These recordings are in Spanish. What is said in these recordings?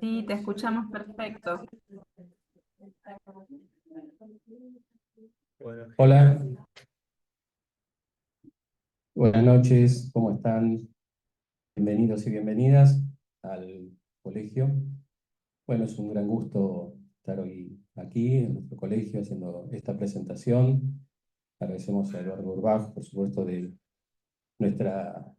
Sí, te escuchamos perfecto. Bueno, hola, buenas noches, ¿cómo están? Bienvenidos y bienvenidas al colegio. Bueno, es un gran gusto estar hoy aquí en nuestro colegio haciendo esta presentación. Agradecemos a Eduardo Urbach, por supuesto, en nuestra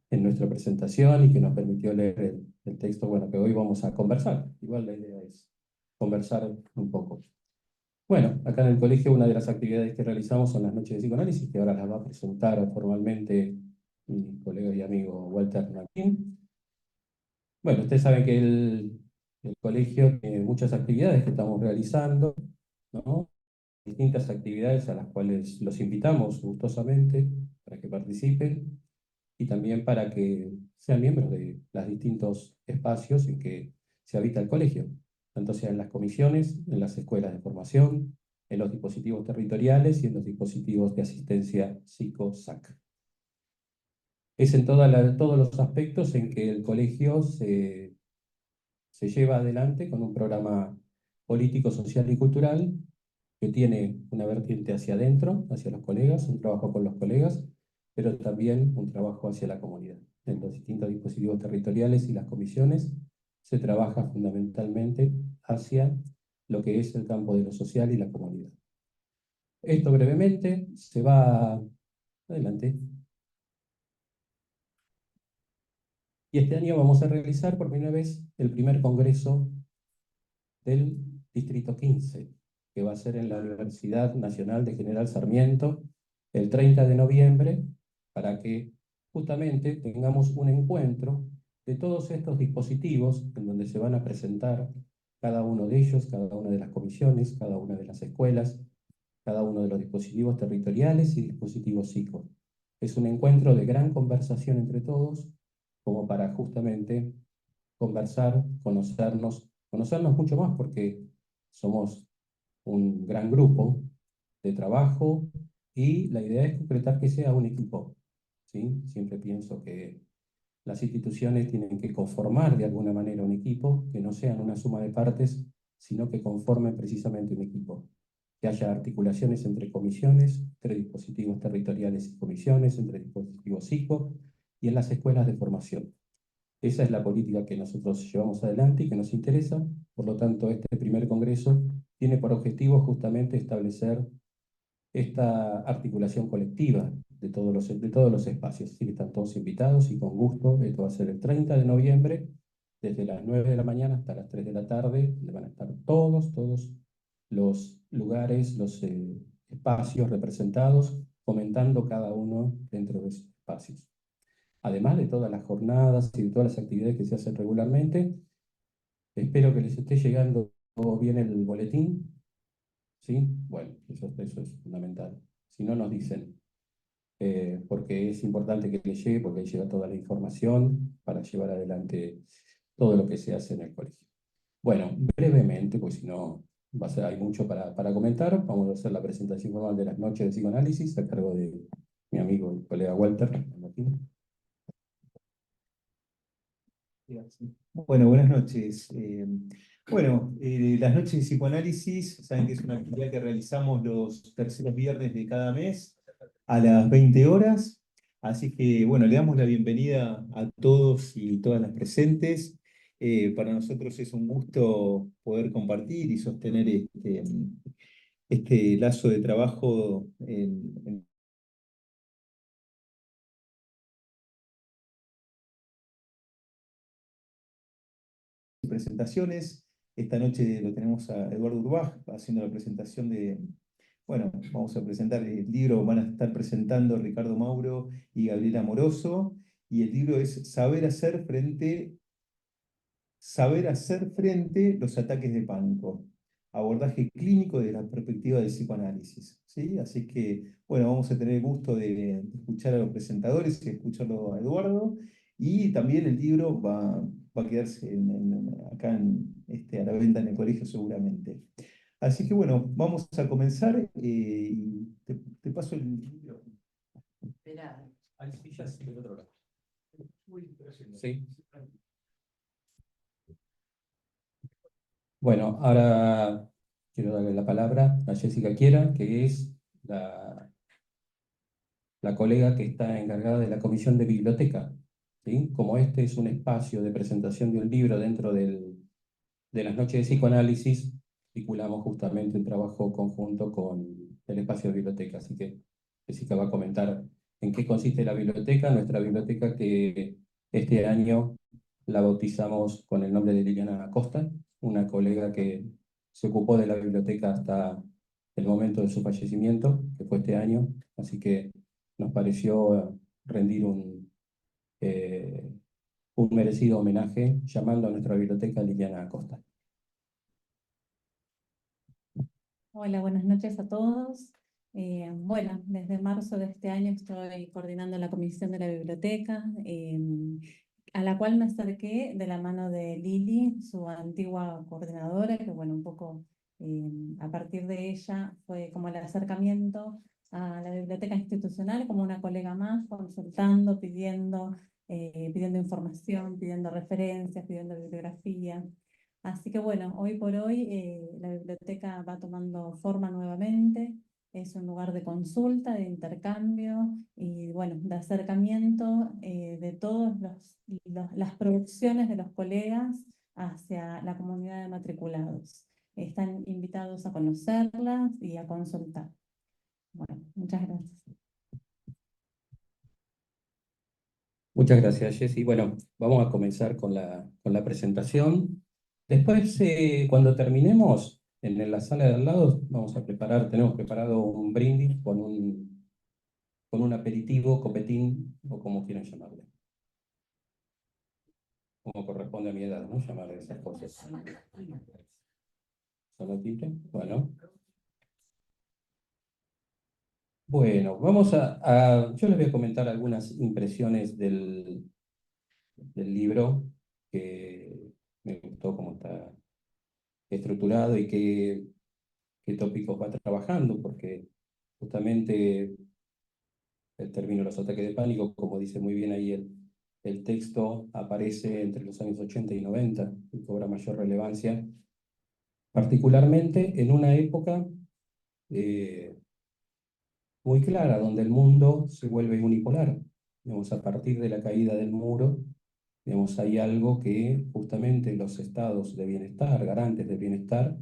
presentación y que nos permitió leer el texto, bueno, que hoy vamos a conversar. Igual la idea es conversar un poco. Bueno, acá en el colegio una de las actividades que realizamos son las noches de psicoanálisis, que ahora las va a presentar formalmente mi colega y amigo Walter Martín. Bueno, ustedes saben que el colegio tiene muchas actividades que estamos realizando, ¿no? Distintas actividades a las cuales los invitamos gustosamente para que participen y también para que sean miembros de los distintos espacios en que se habita el colegio, tanto sea en las comisiones, en las escuelas de formación, en los dispositivos territoriales y en los dispositivos de asistencia psico-SAC. Es en todos los aspectos en que el colegio se lleva adelante con un programa político, social y cultural que tiene una vertiente hacia adentro, hacia los colegas, un trabajo con los colegas, pero también un trabajo hacia la comunidad. En los distintos dispositivos territoriales y las comisiones se trabaja fundamentalmente hacia lo que es el campo de lo social y la comunidad. Esto brevemente se va adelante. Y este año vamos a realizar por primera vez el primer congreso del Distrito 15, que va a ser en la Universidad Nacional de General Sarmiento el 30 de noviembre, para que justamente tengamos un encuentro de todos estos dispositivos en donde se van a presentar cada uno de ellos, cada una de las comisiones, cada una de las escuelas, cada uno de los dispositivos territoriales y dispositivos psico. Es un encuentro de gran conversación entre todos, como para justamente conversar, conocernos mucho más, porque somos un gran grupo de trabajo y la idea es concretar que sea un equipo, ¿sí? Siempre pienso que las instituciones tienen que conformar de alguna manera un equipo, que no sean una suma de partes, sino que conformen precisamente un equipo. Que haya articulaciones entre comisiones, entre dispositivos territoriales y comisiones, entre dispositivos psico y en las escuelas de formación. Esa es la política que nosotros llevamos adelante y que nos interesa. Por lo tanto, este primer congreso tiene por objetivo justamente establecer esta articulación colectiva de todos los espacios. Así que están todos invitados y con gusto. Esto va a ser el 30 de noviembre, desde las 9 de la mañana hasta las 3 de la tarde. Donde van a estar todos los lugares, los espacios representados, comentando cada uno dentro de esos espacios. Además de todas las jornadas y de todas las actividades que se hacen regularmente, espero que les esté llegando bien el boletín, ¿sí? Bueno, eso es fundamental. Si no, nos dicen, porque es importante que les llegue, porque ahí llega toda la información para llevar adelante todo lo que se hace en el colegio. Bueno, brevemente, pues si no, hay mucho para comentar. Vamos a hacer la presentación formal de las noches de psicoanálisis a cargo de mi amigo y colega Walter Martín. Bueno, buenas noches. Las noches de psicoanálisis, saben que es una actividad que realizamos los terceros viernes de cada mes a las 20 horas. Así que, bueno, le damos la bienvenida a todos y todas las presentes. Para nosotros es un gusto poder compartir y sostener este lazo de trabajo en presentaciones. Esta noche lo tenemos a Eduardo Urbach haciendo la presentación bueno, vamos a presentar el libro, van a estar presentando Ricardo Mauro y Gabriela Moroso, y el libro es Saber hacer frente los ataques de pánico, abordaje clínico desde la perspectiva del psicoanálisis, ¿sí? Así que, bueno, vamos a tener el gusto de escuchar a los presentadores y escucharlo a Eduardo, y también el libro va a quedarse acá a la venta en el colegio seguramente. Así que bueno, vamos a comenzar y te paso el libro. Espera. Hay sillas del otro lado. Sí. Bueno, ahora quiero darle la palabra a Jessica Quiera, que es la colega que está encargada de la Comisión de Biblioteca, ¿sí? Como este es un espacio de presentación de un libro dentro de las noches de psicoanálisis, articulamos justamente un trabajo conjunto con el espacio de biblioteca. Así que Jessica va a comentar en qué consiste la biblioteca, nuestra biblioteca que este año la bautizamos con el nombre de Liliana Acosta, una colega que se ocupó de la biblioteca hasta el momento de su fallecimiento, que fue este año. Así que nos pareció rendir un merecido homenaje llamando a nuestra biblioteca Liliana Acosta. Hola, buenas noches a todos. Bueno, desde marzo de este año estoy coordinando la comisión de la biblioteca, a la cual me acerqué de la mano de Lili, su antigua coordinadora, que bueno, un poco a partir de ella fue como el acercamiento a la biblioteca institucional, como una colega más, consultando, pidiendo información, pidiendo referencias, pidiendo bibliografía. Así que bueno, hoy por hoy la biblioteca va tomando forma nuevamente, es un lugar de consulta, de intercambio y bueno, de acercamiento de todas las producciones de los colegas hacia la comunidad de matriculados. Están invitados a conocerlas y a consultar. Bueno, muchas gracias. Muchas gracias, Jessy. Bueno, vamos a comenzar con la presentación. Después, cuando terminemos, en la sala de al lado, tenemos preparado un brindis con un aperitivo, copetín, o como quieran llamarle. Como corresponde a mi edad, ¿no? Llamarle esas cosas. ¿Solo tinte? Bueno. Bueno, yo les voy a comentar algunas impresiones del libro, que me gustó cómo está estructurado y qué tópicos va trabajando, porque justamente el término los ataques de pánico, como dice muy bien ahí el texto, aparece entre los años 80 y 90 y cobra mayor relevancia, particularmente en una época eh, muy clara, donde el mundo se vuelve unipolar. Digamos, a partir de la caída del muro, digamos, hay algo que justamente los estados de bienestar, garantes de bienestar,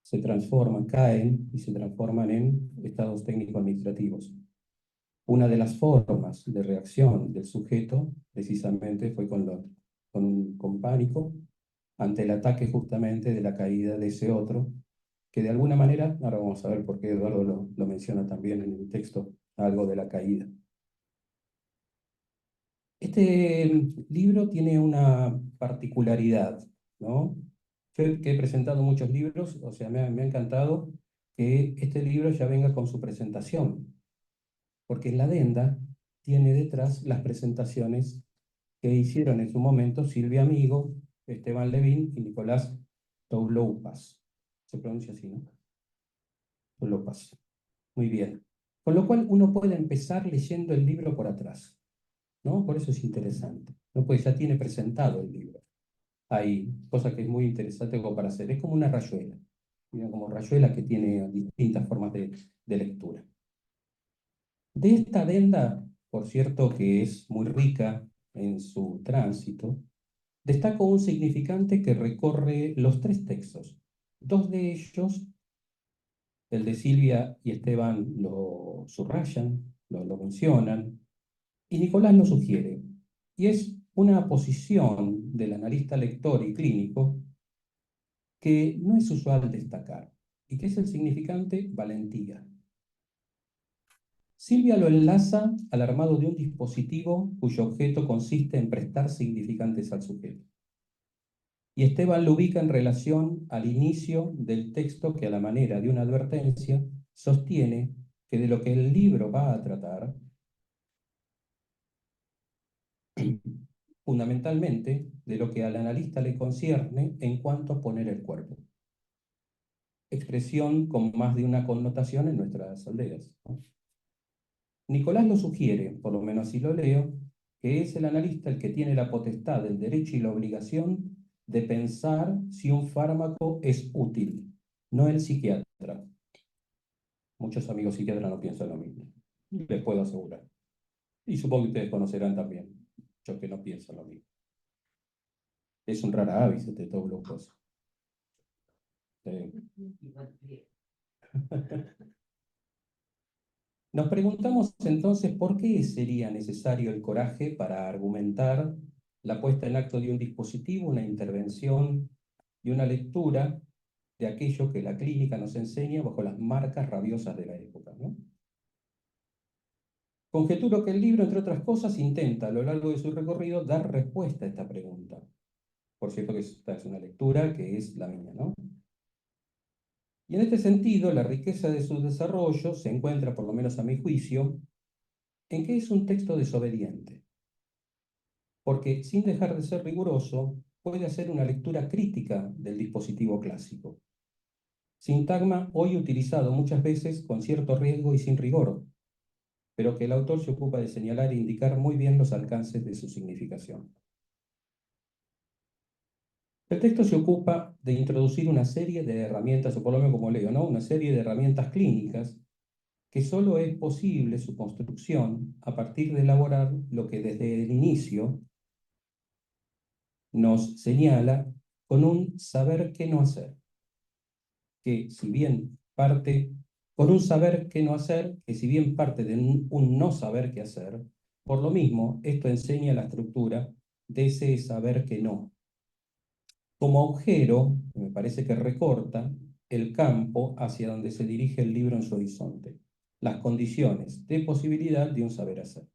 se transforman, caen y se transforman en estados técnico-administrativos. Una de las formas de reacción del sujeto, precisamente, fue con pánico, ante el ataque justamente de la caída de ese otro, que de alguna manera, ahora vamos a ver por qué Eduardo lo menciona también en el texto, algo de la caída. Este libro tiene una particularidad, ¿no? Yo que he presentado muchos libros, o sea, me ha encantado que este libro ya venga con su presentación, porque en la adenda tiene detrás las presentaciones que hicieron en su momento Silvia Amigo, Esteban Levin y Nicolás Touloupas. Se pronuncia así, ¿no? Touloupas. Muy bien. Con lo cual uno puede empezar leyendo el libro por atrás, ¿no? Por eso es interesante, ¿no? Pues ya tiene presentado el libro. Hay cosas que es muy interesante como para hacer. Es como una rayuela, mira, como rayuela que tiene distintas formas de lectura. De esta adenda, por cierto, que es muy rica en su tránsito, destaco un significante que recorre los tres textos. Dos de ellos, el de Silvia y Esteban, lo subrayan, lo mencionan, y Nicolás lo sugiere. Y es una posición del analista lector y clínico que no es usual destacar, y que es el significante valentía. Silvia lo enlaza al armado de un dispositivo cuyo objeto consiste en prestar significantes al sujeto. Y Esteban lo ubica en relación al inicio del texto que, a la manera de una advertencia, sostiene que de lo que el libro va a tratar, fundamentalmente de lo que al analista le concierne en cuanto a poner el cuerpo. Expresión con más de una connotación en nuestras aldeas, ¿no? Nicolás lo sugiere, por lo menos así lo leo, que es el analista el que tiene la potestad, el derecho y la obligación de pensar si un fármaco es útil, no el psiquiatra. Muchos amigos psiquiatras no piensan lo mismo, les puedo asegurar. Y supongo que ustedes conocerán también, muchos que no piensan lo mismo. Es un rara avis de todo glucosa. Nos preguntamos entonces por qué sería necesario el coraje para argumentar la puesta en acto de un dispositivo, una intervención y una lectura de aquello que la clínica nos enseña bajo las marcas rabiosas de la época, ¿no? Conjeturo que el libro, entre otras cosas, intenta a lo largo de su recorrido dar respuesta a esta pregunta. Por cierto que esta es una lectura que es la mía, ¿no? Y en este sentido, la riqueza de su desarrollo se encuentra, por lo menos a mi juicio, en que es un texto desobediente. Porque sin dejar de ser riguroso, puede hacer una lectura crítica del dispositivo clásico. Sintagma hoy utilizado muchas veces con cierto riesgo y sin rigor, pero que el autor se ocupa de señalar e indicar muy bien los alcances de su significación. El texto se ocupa de introducir una serie de herramientas, o por lo menos como leo, ¿no? Una serie de herramientas clínicas que solo es posible su construcción a partir de elaborar lo que desde el inicio nos señala con un saber qué no hacer, que si bien parte, con un saber qué no hacer, que si bien parte de un no saber qué hacer, por lo mismo, esto enseña la estructura de ese saber que no. Como agujero, me parece que recorta el campo hacia donde se dirige el libro en su horizonte, las condiciones de posibilidad de un saber hacer.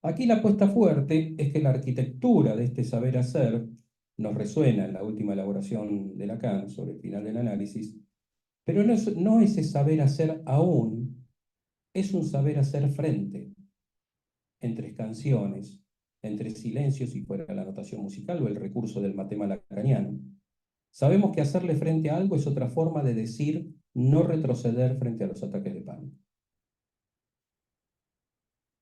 Aquí la apuesta fuerte es que la arquitectura de este saber hacer nos resuena en la última elaboración de Lacan sobre el final del análisis, pero no ese saber hacer aún, es un saber hacer frente, entre canciones, entre silencios y fuera la notación musical o el recurso del matema lacaniano. Sabemos que hacerle frente a algo es otra forma de decir no retroceder frente a los ataques de pánico.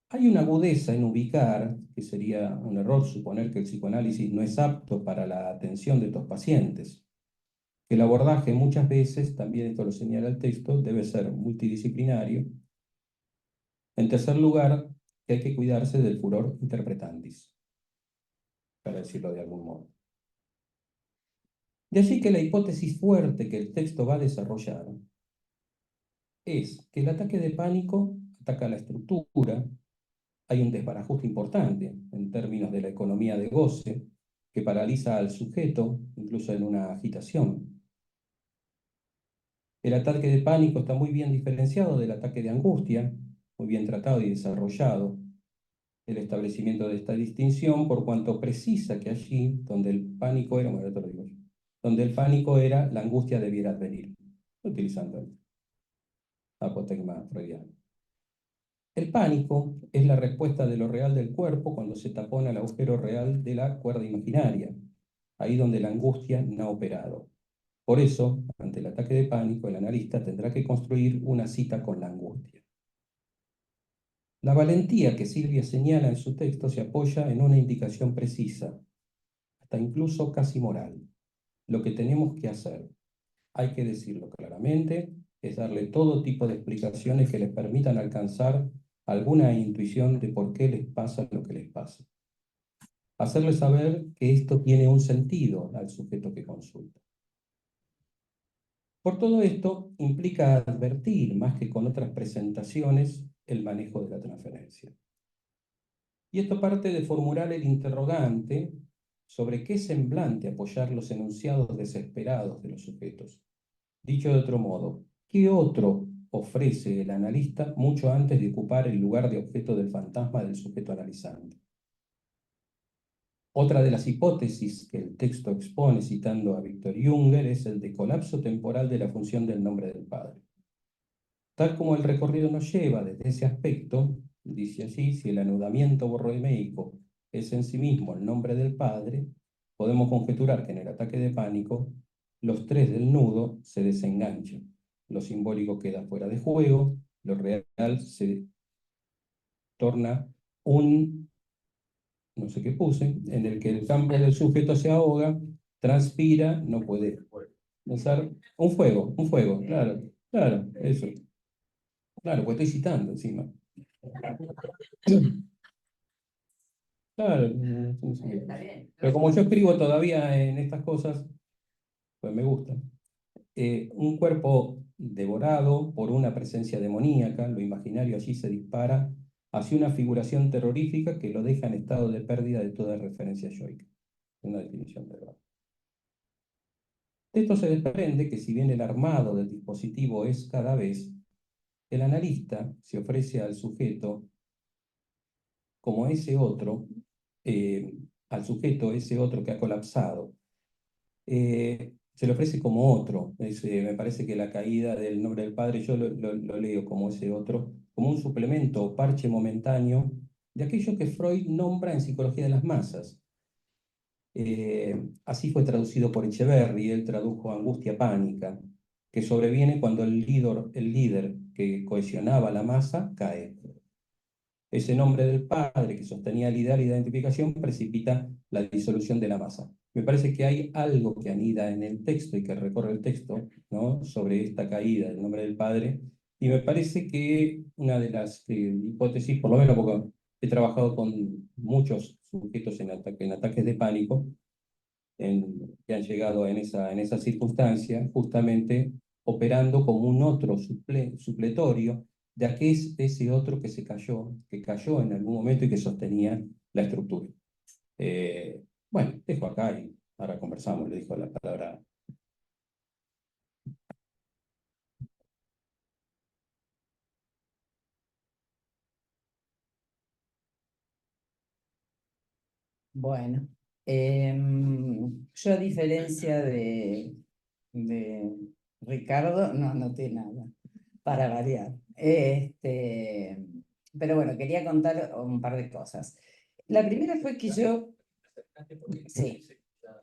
Hay una agudeza en ubicar, que sería un error suponer que el psicoanálisis no es apto para la atención de estos pacientes, que el abordaje muchas veces, también esto lo señala el texto, debe ser multidisciplinario. En tercer lugar, que hay que cuidarse del furor interpretandis, para decirlo de algún modo. De allí que la hipótesis fuerte que el texto va a desarrollar es que el ataque de pánico ataca la estructura. Hay un desbarajuste importante en términos de la economía de goce que paraliza al sujeto, incluso en una agitación. El ataque de pánico está muy bien diferenciado del ataque de angustia, muy bien tratado y desarrollado. El establecimiento de esta distinción, por cuanto precisa que allí, donde el pánico era, bueno, te lo digo yo, donde el pánico era, la angustia debiera advenir, utilizando el apotegma freudiano. El pánico es la respuesta de lo real del cuerpo cuando se tapona el agujero real de la cuerda imaginaria, ahí donde la angustia no ha operado. Por eso, ante el ataque de pánico, el analista tendrá que construir una cita con la angustia. La valentía que Silvia señala en su texto se apoya en una indicación precisa, hasta incluso casi moral. Lo que tenemos que hacer, hay que decirlo claramente, es darle todo tipo de explicaciones que les permitan alcanzar alguna intuición de por qué les pasa lo que les pasa. Hacerles saber que esto tiene un sentido al sujeto que consulta. Por todo esto, implica advertir, más que con otras presentaciones, el manejo de la transferencia. Y esto parte de formular el interrogante sobre qué semblante apoyar los enunciados desesperados de los sujetos. Dicho de otro modo, ¿qué otro ofrece el analista mucho antes de ocupar el lugar de objeto del fantasma del sujeto analizante? Otra de las hipótesis que el texto expone citando a Victor Junger es el de colapso temporal de la función del nombre del Padre. Tal como el recorrido nos lleva desde ese aspecto, dice allí, si el anudamiento borroemeico es en sí mismo el nombre del Padre, podemos conjeturar que en el ataque de pánico los tres del nudo se desenganchan. Lo simbólico queda fuera de juego, lo real se torna un no sé qué puse, en el que el campo del sujeto se ahoga, transpira, no puede pensar. Un fuego, claro, claro, eso. Claro, pues estoy citando encima. Claro, sí, sí. Está bien. Pero como yo escribo todavía en estas cosas, pues me gusta. Un cuerpo devorado por una presencia demoníaca, lo imaginario allí se dispara hacia una figuración terrorífica que lo deja en estado de pérdida de toda referencia yoica. Una definición de verdad. De esto se desprende que si bien el armado del dispositivo es cada vez, el analista se ofrece al sujeto como ese otro, al sujeto ese otro que ha colapsado. Se le ofrece como otro. Me parece que la caída del nombre del Padre, yo lo leo como ese otro, como un suplemento o parche momentáneo de aquello que Freud nombra en Psicología de las Masas. Así fue traducido por Echeverri, él tradujo angustia pánica, que sobreviene cuando el líder que cohesionaba la masa cae. Ese nombre del padre que sostenía el ideal de identificación precipita la disolución de la masa. Me parece que hay algo que anida en el texto y que recorre el texto, ¿no?, sobre esta caída del nombre del padre. Y me parece que una de las hipótesis, por lo menos porque he trabajado con muchos sujetos en ataques de pánico, que han llegado en esa circunstancia, justamente operando como un otro supletorio de aquel ese otro que cayó en algún momento y que sostenía la estructura. Bueno, dejo acá y ahora conversamos, le dijo la palabra. Bueno, yo a diferencia de Ricardo, no anoté nada, para variar. Pero bueno, quería contar un par de cosas. La primera fue que sí,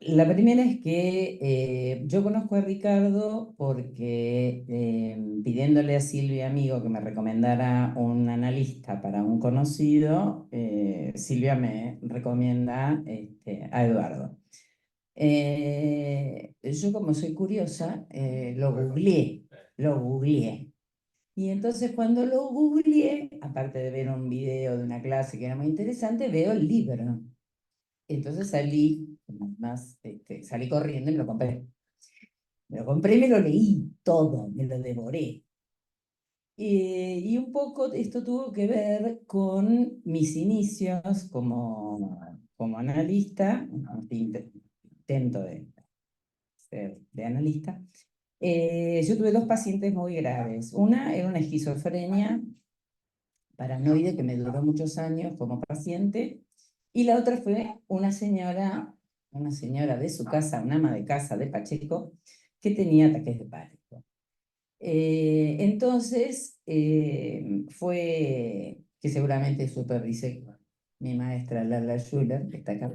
la primera es que yo conozco a Ricardo porque pidiéndole a Silvia Amigo que me recomendara un analista para un conocido, Silvia me recomienda a Eduardo. Yo como soy curiosa, lo googleé. Y entonces cuando lo googleé, aparte de ver un video de una clase que era muy interesante, veo el libro. Entonces salí corriendo y me lo compré. Me lo compré y me lo leí todo, me lo devoré. Y un poco esto tuvo que ver con mis inicios como analista, intento de ser de analista. Yo tuve dos pacientes muy graves. Una era una esquizofrenia paranoide que me duró muchos años como paciente, y la otra fue una señora de su casa, una ama de casa de Pacheco, que tenía ataques de pánico. Entonces, fue que seguramente supervisé mi maestra Lala Schuller, que está acá.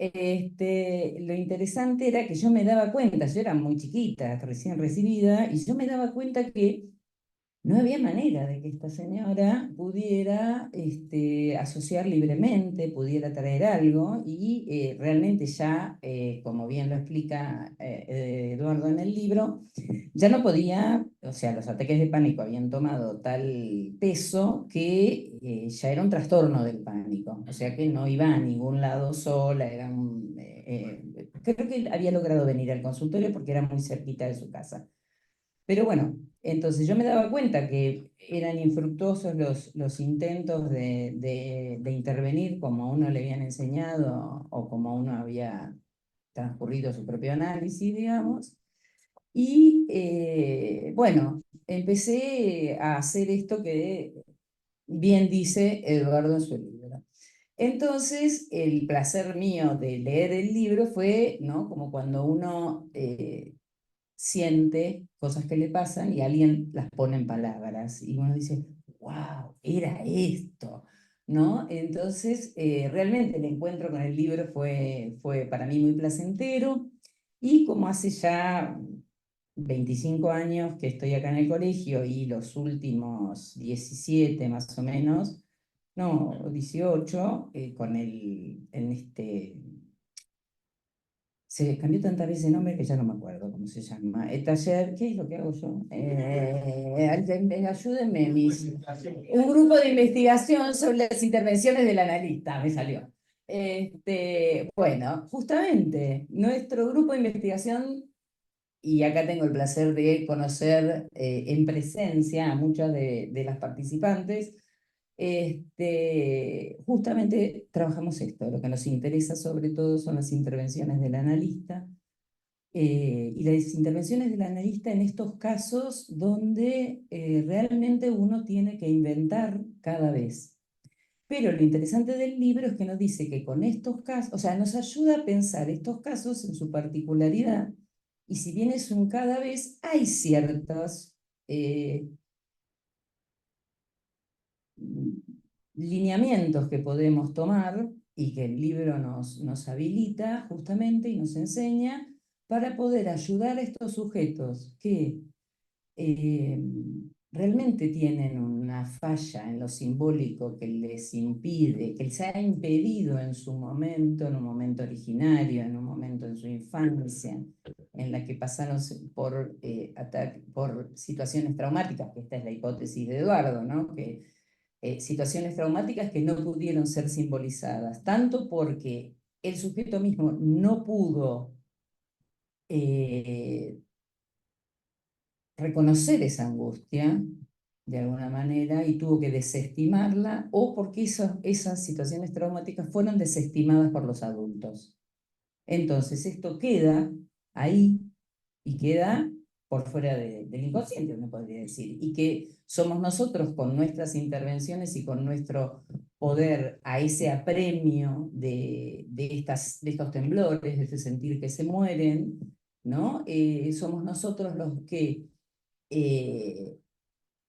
Lo interesante era que yo me daba cuenta, yo era muy chiquita, recién recibida, y yo me daba cuenta que no había manera de que esta señora pudiera asociar libremente, pudiera traer algo y realmente ya, como bien lo explica Eduardo en el libro, ya no podía, o sea, los ataques de pánico habían tomado tal peso que ya era un trastorno del pánico, o sea que no iba a ningún lado sola, creo que había logrado venir al consultorio porque era muy cerquita de su casa. Pero bueno, entonces yo me daba cuenta que eran infructuosos los intentos de intervenir como a uno le habían enseñado o como uno había transcurrido su propio análisis, digamos. Y bueno, empecé a hacer esto que bien dice Eduardo en su libro. Entonces, el placer mío de leer el libro fue, ¿no?, como cuando uno siente cosas que le pasan y alguien las pone en palabras y uno dice, wow, era esto, ¿no? Entonces, realmente el encuentro con el libro fue para mí muy placentero, y como hace ya 25 años que estoy acá en el colegio y los últimos 17 más o menos, no, 18, se cambió tantas veces de nombre que ya no me acuerdo cómo se llama. El taller, ¿qué es lo que hago yo? Ayúdenme, un grupo de investigación sobre las intervenciones del analista, me salió. Bueno, justamente, nuestro grupo de investigación, y acá tengo el placer de conocer en presencia a muchas de las participantes, justamente trabajamos esto. Lo que nos interesa sobre todo son las intervenciones del analista, y las intervenciones del analista en estos casos donde realmente uno tiene que inventar cada vez. Pero lo interesante del libro es que nos dice que con estos casos, o sea, nos ayuda a pensar estos casos en su particularidad, y si bien es un cada vez, hay ciertos lineamientos que podemos tomar y que el libro nos habilita justamente y nos enseña para poder ayudar a estos sujetos que eh, realmente tienen una falla en lo simbólico que les impide, que les ha impedido en su momento, en un momento originario, en un momento en su infancia, en la que pasaron por situaciones traumáticas, que esta es la hipótesis de Eduardo, ¿no? Que situaciones traumáticas que no pudieron ser simbolizadas, tanto porque el sujeto mismo no pudo eh, reconocer esa angustia de alguna manera y tuvo que desestimarla, o porque esas situaciones traumáticas fueron desestimadas por los adultos. Entonces esto queda ahí y queda por fuera del inconsciente, uno podría decir, y que somos nosotros con nuestras intervenciones y con nuestro poder a ese apremio de estos temblores, de este sentir que se mueren, ¿no? Somos nosotros los que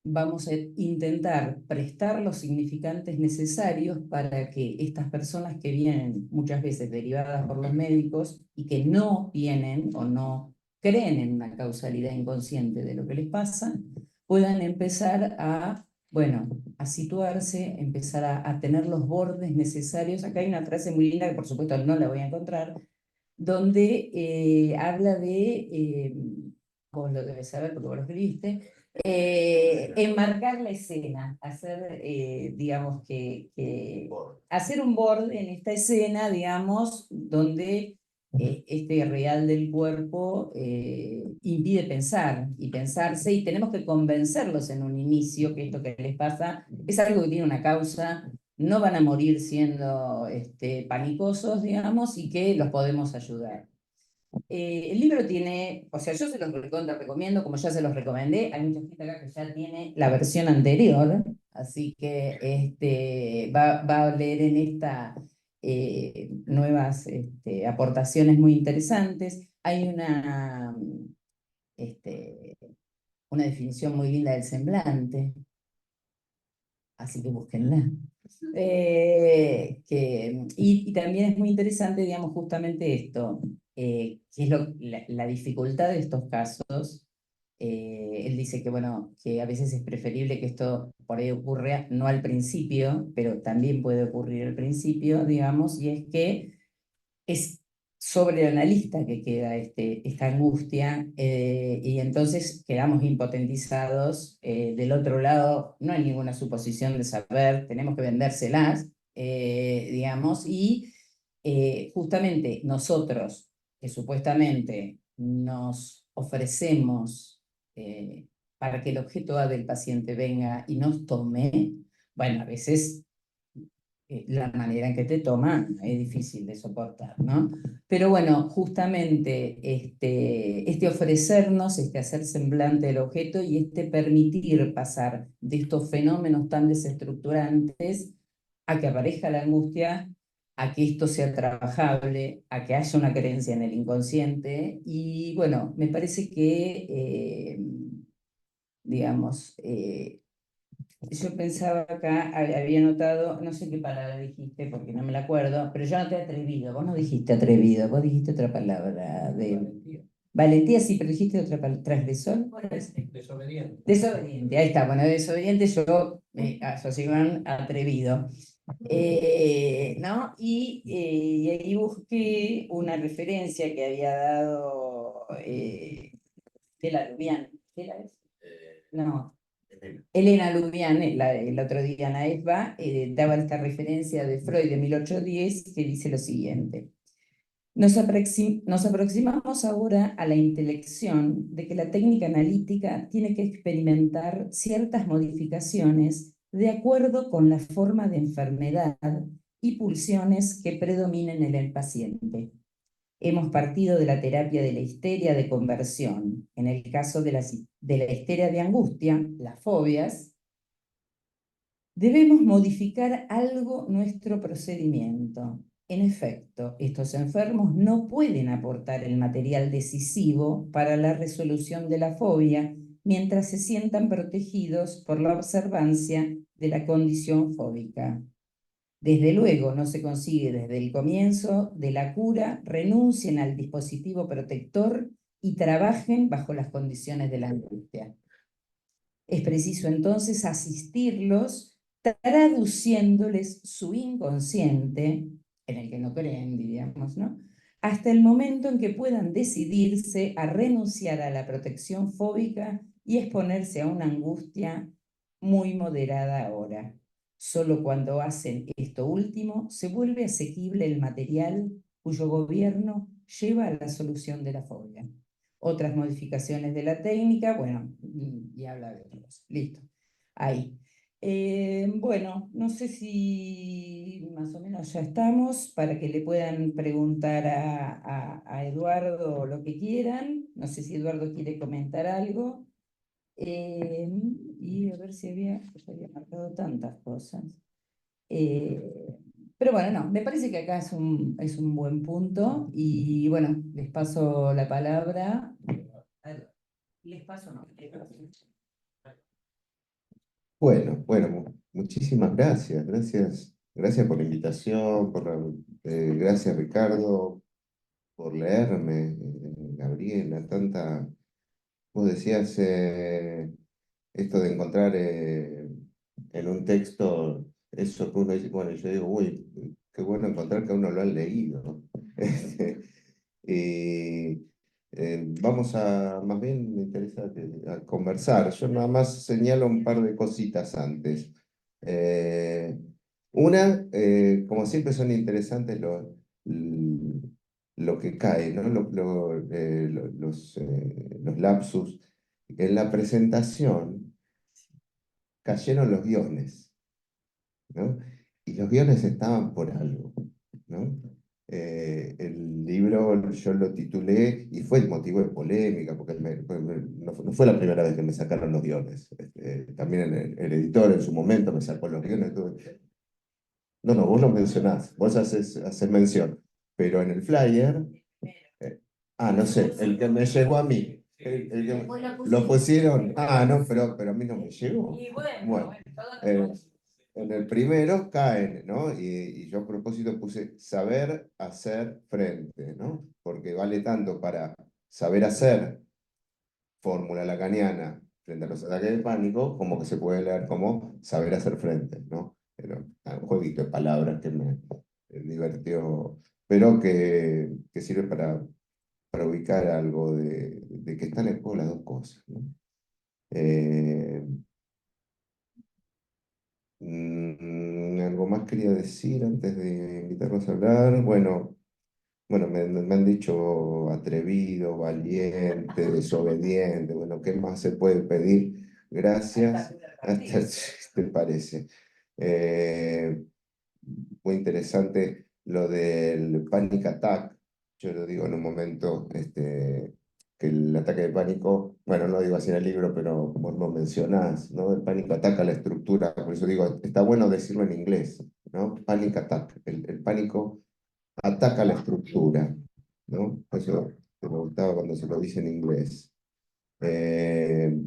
vamos a intentar prestar los significantes necesarios para que estas personas que vienen muchas veces derivadas por los médicos y que no vienen o no creen en una causalidad inconsciente de lo que les pasa, puedan empezar a, bueno, a situarse, empezar a tener los bordes necesarios. Acá hay una frase muy linda que por supuesto no la voy a encontrar, donde habla de, vos lo debes saber porque vos lo escribiste, enmarcar la escena, hacer, digamos, hacer un borde en esta escena, digamos, donde este real del cuerpo impide pensar y pensarse, y tenemos que convencerlos en un inicio que esto que les pasa es algo que tiene una causa, no van a morir siendo panicosos, digamos, y que los podemos ayudar. El libro tiene, o sea, yo se los recomiendo, como ya se los recomendé, hay mucha gente acá que ya tiene la versión anterior, así que va a leer en esta nuevas aportaciones muy interesantes. Hay una definición muy linda del semblante, así que búsquenla. Y también es muy interesante, digamos, justamente esto, que es la dificultad de estos casos. Él dice que, bueno, que a veces es preferible que esto por ahí ocurra no al principio, pero también puede ocurrir al principio, digamos, y es que es sobre el analista que queda esta angustia, y entonces quedamos impotentizados. Del otro lado, no hay ninguna suposición de saber, tenemos que vendérselas, digamos, y justamente nosotros, que supuestamente nos ofrecemos para que el objeto A del paciente venga y nos tome, bueno, a veces la manera en que te toman es difícil de soportar, ¿no? Pero bueno, justamente este ofrecernos, hacer semblante del objeto y permitir pasar de estos fenómenos tan desestructurantes a que aparezca la angustia, a que esto sea trabajable, a que haya una creencia en el inconsciente. Y bueno, me parece que, digamos, yo pensaba acá, había notado, no sé qué palabra dijiste porque no me la acuerdo, pero yo no te he atrevido, vos no dijiste atrevido, vos dijiste otra palabra de Valentía, sí, pero dijiste otra palabra, transgresor. Desobediente. Desobediente, ahí está. Bueno, desobediente yo me asocio con atrevido. ¿No? Y ahí busqué una referencia que había dado Estela Lubián. ¿Estela es? No. Elena Lubián, el otro día en AESBA, daba esta referencia de Freud de 1810 que dice lo siguiente. Nos aproximamos ahora a la intelección de que la técnica analítica tiene que experimentar ciertas modificaciones de acuerdo con la forma de enfermedad y pulsiones que predominen en el paciente. Hemos partido de la terapia de la histeria de conversión. En el caso de la histeria de angustia, las fobias, debemos modificar algo nuestro procedimiento. En efecto, estos enfermos no pueden aportar el material decisivo para la resolución de la fobia mientras se sientan protegidos por la observancia de la condición fóbica. Desde luego, no se consigue desde el comienzo de la cura, renuncien al dispositivo protector y trabajen bajo las condiciones de la angustia. Es preciso entonces asistirlos traduciéndoles su inconsciente, en el que no creen, diríamos, ¿no? Hasta el momento en que puedan decidirse a renunciar a la protección fóbica y exponerse a una angustia muy moderada ahora. Solo cuando hacen esto último se vuelve asequible el material cuyo gobierno lleva a la solución de la fobia. Otras modificaciones de la técnica, bueno, y habla de otros. Listo. Ahí. Bueno, no sé si más o menos ya estamos para que le puedan preguntar a Eduardo lo que quieran. No sé si Eduardo quiere comentar algo. Y a ver si había marcado tantas cosas. Pero bueno, no, me parece que acá es un buen punto y bueno, les paso la palabra. Les paso, no. Bueno, muchísimas gracias, gracias por la invitación, gracias Ricardo por leerme, Gabriela, vos decías esto de encontrar en un texto eso que uno dice, bueno, yo digo, uy, qué bueno encontrar que a uno lo han leído. Y vamos más bien me interesa a conversar. Yo nada más señalo un par de cositas antes. Eh, Una, como siempre son interesantes lo que cae, ¿no? Los lapsus. En la presentación cayeron los guiones, ¿no? Y los guiones estaban por algo, ¿no? El libro yo lo titulé y fue motivo de polémica, porque no fue la primera vez que me sacaron los guiones. También el editor en su momento me sacó los guiones. No, vos lo mencionás, vos haces mención, pero en el flyer, no sé, el que me llegó a mí, lo pusieron, no, pero a mí no me llegó. Bueno, en el primero caen, ¿no? Y yo a propósito puse saber hacer frente, ¿no? Porque vale tanto para saber hacer, fórmula lacaniana, frente a los ataques de pánico, como que se puede leer como saber hacer frente, ¿no? Pero, un jueguito de palabras que me divirtió, pero que sirve para ubicar algo de que están en juego las dos cosas, ¿no? Eh, Algo más quería decir antes de invitarlos a hablar. Bueno, me han dicho atrevido, valiente, desobediente. Bueno, ¿qué más se puede pedir? Gracias. ¿Te parece? Eh, Muy interesante lo del panic attack. Yo lo digo en un momento, que el ataque de pánico, bueno, no lo digo así en el libro, pero como lo mencionás, ¿no? El pánico ataca la estructura, por eso digo, está bueno decirlo en inglés, ¿no? Panic attack, el pánico ataca la estructura, ¿no? Eso me gustaba cuando se lo dice en inglés. Eh,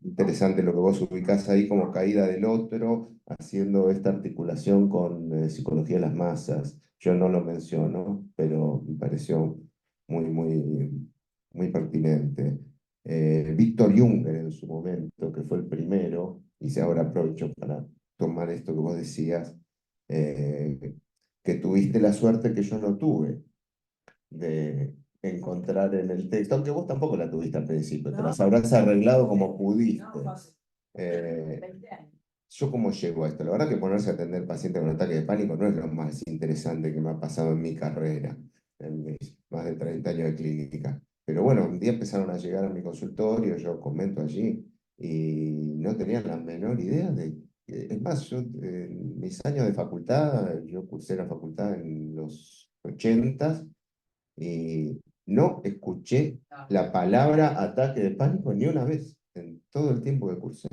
Interesante lo que vos ubicás ahí como caída del otro, haciendo esta articulación con psicología de las masas. Yo no lo menciono, pero me pareció muy muy pertinente. Víctor Jünger en su momento, que fue el primero, y si ahora aprovecho para tomar esto que vos decías, eh, que tuviste la suerte que yo no tuve de encontrar en el texto, aunque vos tampoco la tuviste al principio, te las habrás arreglado como pudiste. Eh, ¿Yo cómo llego a esto? La verdad que ponerse a atender pacientes con ataque de pánico no es lo más interesante que me ha pasado en mi carrera, en mis más de 30 años de clínica. Pero bueno, un día empezaron a llegar a mi consultorio, yo comento allí, y no tenía la menor idea de... Es más, yo en mis años de facultad, yo cursé la facultad en los 80 y no escuché la palabra ataque de pánico ni una vez en todo el tiempo que cursé.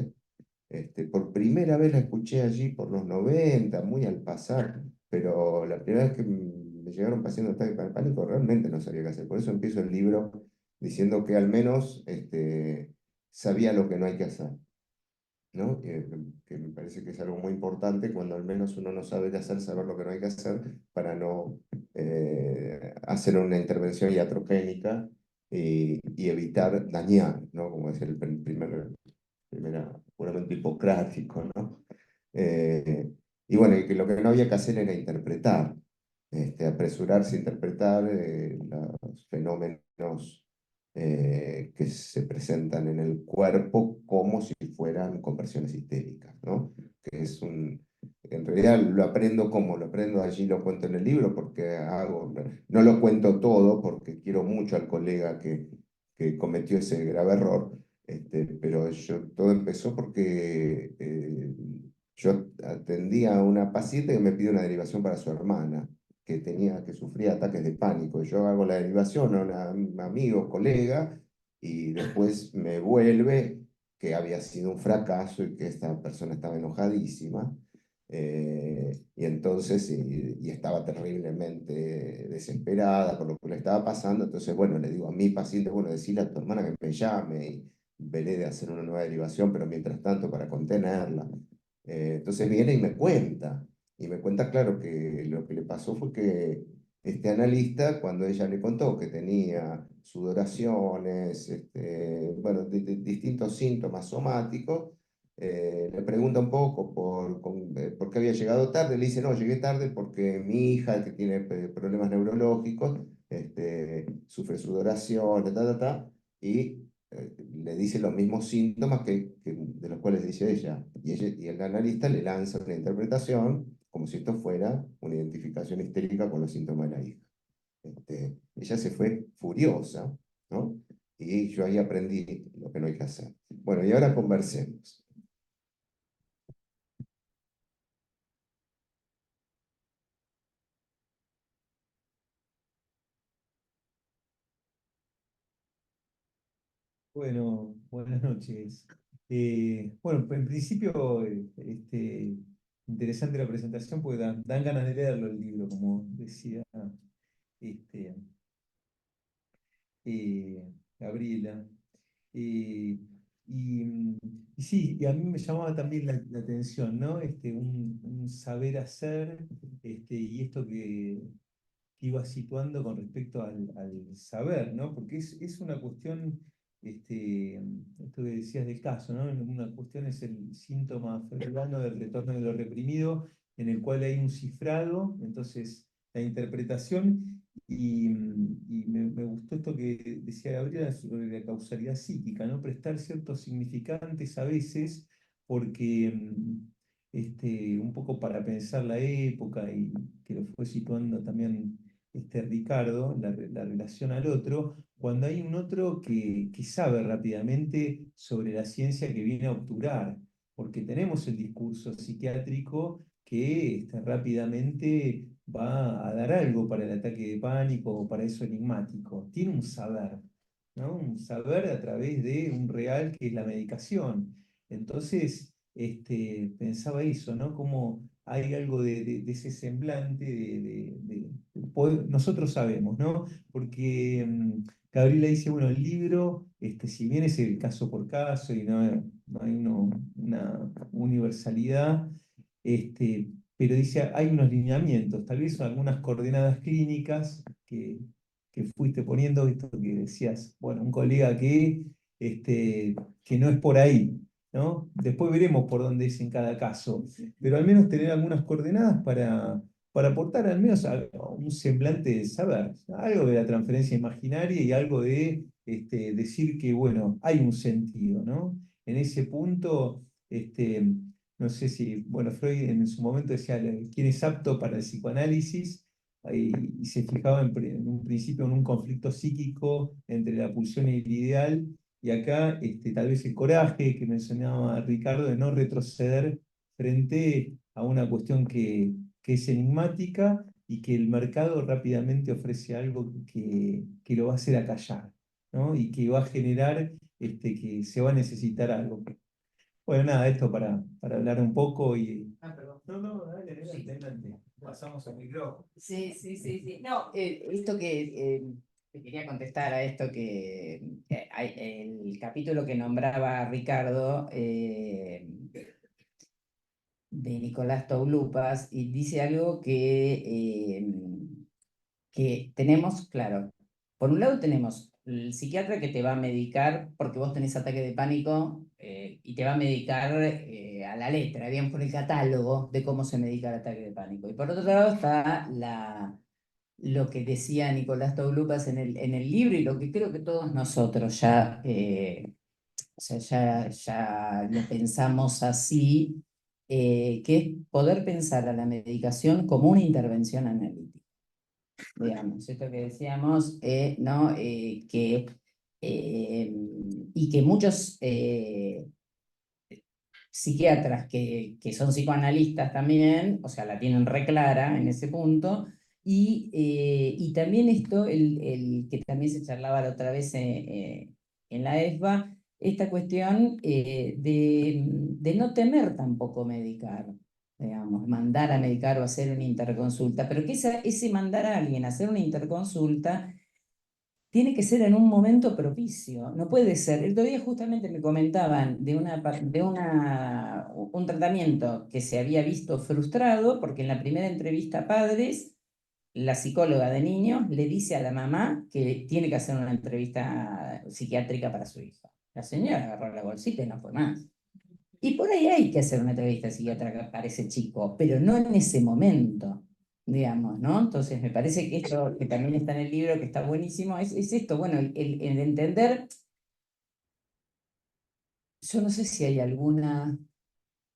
Por primera vez la escuché allí por los 90 muy al pasar, pero la primera vez que me llegaron pacientes de ataque de pánico realmente no sabía qué hacer. Por eso empiezo el libro diciendo que al menos sabía lo que no hay que hacer, ¿no? Que me parece que es algo muy importante cuando al menos uno no sabe qué hacer, saber lo que no hay que hacer para no hacer una intervención iatrogénica y evitar dañar, ¿no? Como es el primer juramento hipocrático, ¿no? Y bueno, y que lo que no había que hacer era interpretar, apresurarse a interpretar los fenómenos que se presentan en el cuerpo como si fueran conversiones histéricas, ¿no? Que es en realidad lo aprendo como lo aprendo allí, lo cuento en el libro, porque no lo cuento todo, porque quiero mucho al colega que cometió ese grave error, pero todo empezó porque yo atendía a una paciente que me pidió una derivación para su hermana que sufría ataques de pánico. Yo hago la derivación a un amigo, colega, y después me vuelve que había sido un fracaso y que esta persona estaba enojadísima. Y entonces, y estaba terriblemente desesperada por lo que le estaba pasando. Entonces, bueno, le digo a mi paciente, bueno, decirle a tu hermana que me llame y veré de hacer una nueva derivación, pero mientras tanto, para contenerla. Entonces viene y me cuenta, claro, que lo que le pasó fue que este analista, cuando ella le contó que tenía sudoraciones, bueno, distintos síntomas somáticos, le pregunta un poco por qué había llegado tarde. Le dice, no, llegué tarde porque mi hija, que tiene problemas neurológicos, sufre sudoración, y le dice los mismos síntomas de los cuales dice ella. Y el analista le lanza una interpretación como si esto fuera una identificación histérica con los síntomas de la hija. Ella se fue furiosa, ¿no? Y yo ahí aprendí lo que no hay que hacer. Bueno, y ahora conversemos. Bueno, buenas noches. Bueno, en principio, interesante la presentación porque dan ganas de leerlo el libro, como decía este, Gabriela. Eh, y, y sí, y a mí me llamaba también la atención, ¿no? Un saber hacer, y esto que iba situando con respecto al saber, ¿no? Porque es una cuestión, esto que decías del caso, ¿no? Una cuestión es el síntoma freudiano del retorno de lo reprimido, en el cual hay un cifrado, entonces la interpretación, y me gustó esto que decía Gabriela sobre la causalidad psíquica, ¿no? Prestar ciertos significantes a veces, porque un poco para pensar la época y que lo fue situando también Ricardo, la relación al otro, cuando hay un otro que sabe rápidamente sobre la ciencia que viene a obturar, porque tenemos el discurso psiquiátrico que rápidamente va a dar algo para el ataque de pánico o para eso enigmático. Tiene un saber, ¿no? Un saber a través de un real que es la medicación. Entonces, pensaba eso, ¿no? Como hay algo de ese semblante nosotros sabemos, ¿no? Porque Gabriela dice, bueno, el libro, si bien es el caso por caso y no hay una universalidad, pero dice, hay unos lineamientos, tal vez algunas coordenadas clínicas que fuiste poniendo, esto que decías, bueno, un colega que no es por ahí, ¿no? Después veremos por dónde es en cada caso, pero al menos tener algunas coordenadas para aportar al menos a un semblante de saber, algo de la transferencia imaginaria y algo de decir que, bueno, hay un sentido, ¿no? En ese punto, no sé si, bueno, Freud en su momento decía, ¿quién es apto para el psicoanálisis? Y se fijaba en un principio en un conflicto psíquico entre la pulsión y el ideal, y acá tal vez el coraje que mencionaba Ricardo de no retroceder frente a una cuestión que es enigmática y que el mercado rápidamente ofrece algo que lo va a hacer acallar, ¿no? Y que va a generar que se va a necesitar algo. Bueno, nada, esto para hablar un poco y... Ah, perdón. No, dale, adelante, adelante. Pasamos al micrófono. Sí, sí, sí, sí. No, esto que te quería contestar a esto el capítulo que nombraba Ricardo de Nicolás Toulupas y dice algo que tenemos, claro, por un lado tenemos el psiquiatra que te va a medicar porque vos tenés ataque de pánico y te va a medicar a la letra, digamos, por el catálogo de cómo se medica el ataque de pánico. Y por otro lado está lo que decía Nicolás Toulupas en el libro y lo que creo que todos nosotros o sea, ya lo pensamos así, que es poder pensar a la medicación como una intervención analítica. Digamos, esto que decíamos, ¿no? Eh, y que muchos psiquiatras que son psicoanalistas también, o sea, la tienen re clara en ese punto, y también esto, el que también se charlaba la otra vez en la ESBA, esta cuestión de no temer tampoco medicar, digamos, mandar a medicar o hacer una interconsulta, pero que ese mandar a alguien a hacer una interconsulta tiene que ser en un momento propicio, no puede ser. El otro día justamente me comentaban un tratamiento que se había visto frustrado porque en la primera entrevista a padres, la psicóloga de niños le dice a la mamá que tiene que hacer una entrevista psiquiátrica para su hijo. La señora agarró la bolsita y no fue más. Y por ahí hay que hacer una entrevista psiquiátrica para ese chico, pero no en ese momento, digamos, ¿no? Entonces me parece que esto que también está en el libro, que está buenísimo, es esto, bueno, el entender, yo no sé si hay alguna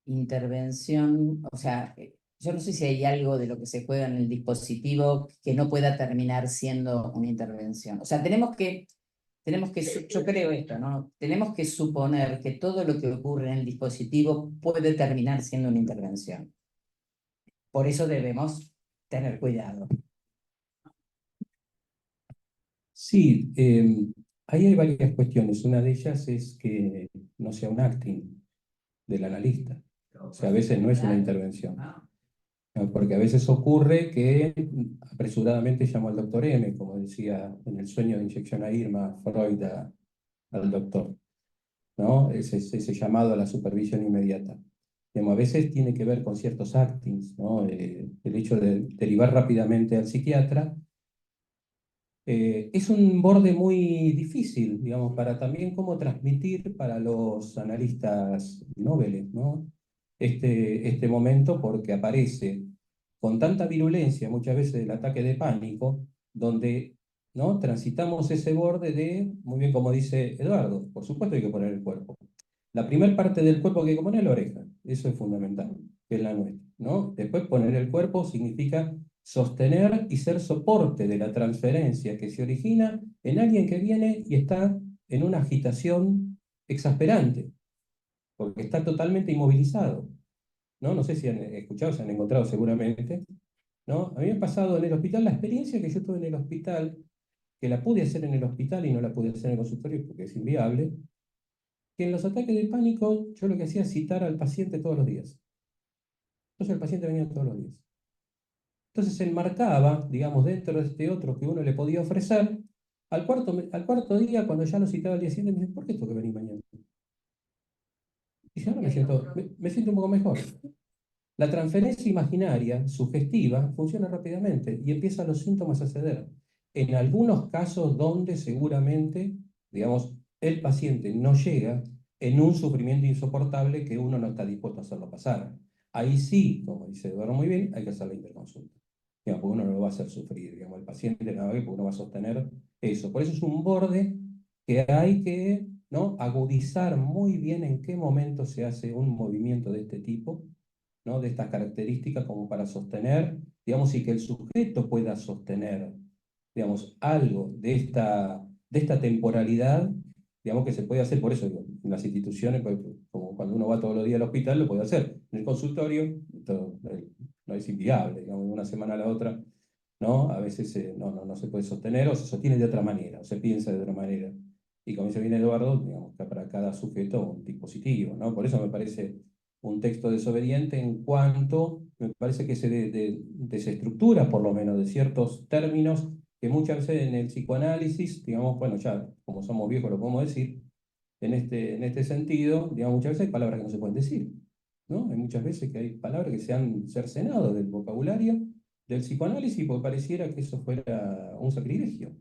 intervención, o sea, yo no sé si hay algo de lo que se juega en el dispositivo que no pueda terminar siendo una intervención. O sea, yo creo esto, ¿no? Tenemos que suponer que todo lo que ocurre en el dispositivo puede terminar siendo una intervención. Por eso debemos tener cuidado. Sí, ahí hay varias cuestiones. Una de ellas es que no sea un acting del analista. O sea, a veces no es una intervención. ¿No? Porque a veces ocurre que apresuradamente llamó al doctor M, como decía en el sueño de inyección a Irma Freud al doctor, ¿no? Ese llamado a la supervisión inmediata. Digamos, a veces tiene que ver con ciertos actings, ¿no? El hecho de derivar rápidamente al psiquiatra es un borde muy difícil, digamos, para también cómo transmitir para los analistas noveles, ¿no? Este momento porque aparece con tanta virulencia muchas veces el ataque de pánico, donde, ¿no? Transitamos ese borde de, muy bien como dice Eduardo, por supuesto hay que poner el cuerpo. La primera parte del cuerpo que hay que poner es la oreja, eso es fundamental, que es la nuestra, ¿no? Después poner el cuerpo significa sostener y ser soporte de la transferencia que se origina en alguien que viene y está en una agitación exasperante, porque está totalmente inmovilizado, ¿no? No sé si han escuchado, se han encontrado seguramente, ¿no? A mí me ha pasado en el hospital, la experiencia que yo tuve en el hospital, que la pude hacer en el hospital y no la pude hacer en el consultorio porque es inviable, que en los ataques de pánico yo lo que hacía es citar al paciente todos los días. Entonces el paciente venía todos los días. Entonces se enmarcaba, digamos, dentro de este otro que uno le podía ofrecer. Al cuarto día, cuando ya lo citaba al día siguiente, me dice, ¿por qué tengo que venir mañana? Y yo ahora me siento un poco mejor. La transferencia imaginaria, sugestiva, funciona rápidamente y empiezan los síntomas a ceder. en algunos casos donde seguramente, digamos, el paciente no llega en un sufrimiento insoportable que uno no está dispuesto a hacerlo pasar. Ahí sí, como dice Eduardo muy bien, hay que hacer la interconsulta. Digamos, porque uno no lo va a hacer sufrir, digamos, el paciente no, porque uno va a sostener eso. Por eso es un borde que hay que, ¿no?, agudizar muy bien en qué momento se hace un movimiento de este tipo, ¿no?, de estas características como para sostener, digamos, y que el sujeto pueda sostener, digamos, algo de esta temporalidad, digamos, que se puede hacer. Por eso digo, en las instituciones, pues, como cuando uno va todos los días al hospital, lo puede hacer. En el consultorio, no es inviable, digamos, de una semana a la otra, ¿no? A veces no se puede sostener, o se sostiene de otra manera, o se piensa de otra manera. Y como dice bien Eduardo, digamos, que para cada sujeto un dispositivo, ¿no? Por eso me parece un texto desobediente en cuanto, me parece que se desestructura, por lo menos, de ciertos términos que muchas veces en el psicoanálisis, digamos, bueno, ya como somos viejos lo podemos decir, en este sentido, digamos, muchas veces hay palabras que no se pueden decir, ¿no? Hay muchas veces que hay palabras que se han cercenado del vocabulario del psicoanálisis porque pareciera que eso fuera un sacrilegio.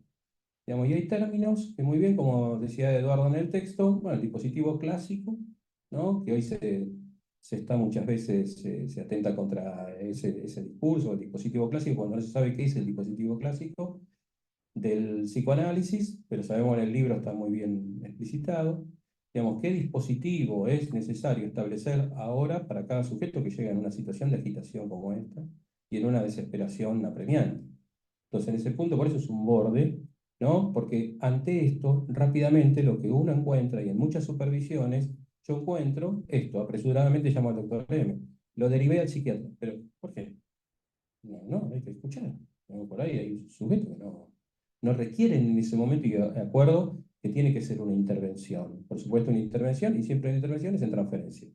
Digamos, y hay términos que muy bien, como decía Eduardo en el texto, bueno, el dispositivo clásico, ¿no?, que hoy se está muchas veces, se atenta contra ese discurso, el dispositivo clásico, cuando no se sabe qué es el dispositivo clásico del psicoanálisis, pero sabemos en el libro está muy bien explicitado. Digamos, qué dispositivo es necesario establecer ahora para cada sujeto que llega en una situación de agitación como esta y en una desesperación apremiante. Entonces, en ese punto, por eso es un borde, ¿no? Porque ante esto, rápidamente, lo que uno encuentra, y en muchas supervisiones, yo encuentro esto, apresuradamente llamo al doctor M, lo derivé al psiquiatra, pero ¿por qué? No, hay que escuchar. ¿No? Por ahí hay sujetos que no requieren en ese momento, y de acuerdo que tiene que ser una intervención. Por supuesto, una intervención, y siempre una intervención es en transferencia,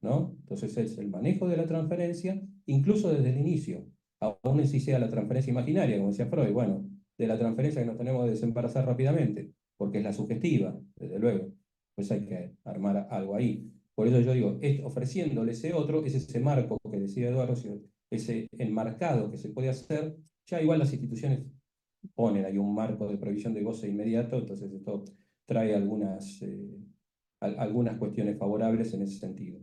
¿no? Entonces es el manejo de la transferencia, incluso desde el inicio, aún si sea la transferencia imaginaria, como decía Freud, bueno, de la transferencia que nos tenemos que desembarazar rápidamente, porque es la sugestiva, desde luego, pues hay que armar algo ahí. Por eso yo digo, ofreciéndole ese otro, es ese marco que decía Eduardo, ese enmarcado que se puede hacer, ya igual las instituciones ponen ahí un marco de provisión de goce inmediato, entonces esto trae algunas cuestiones favorables en ese sentido.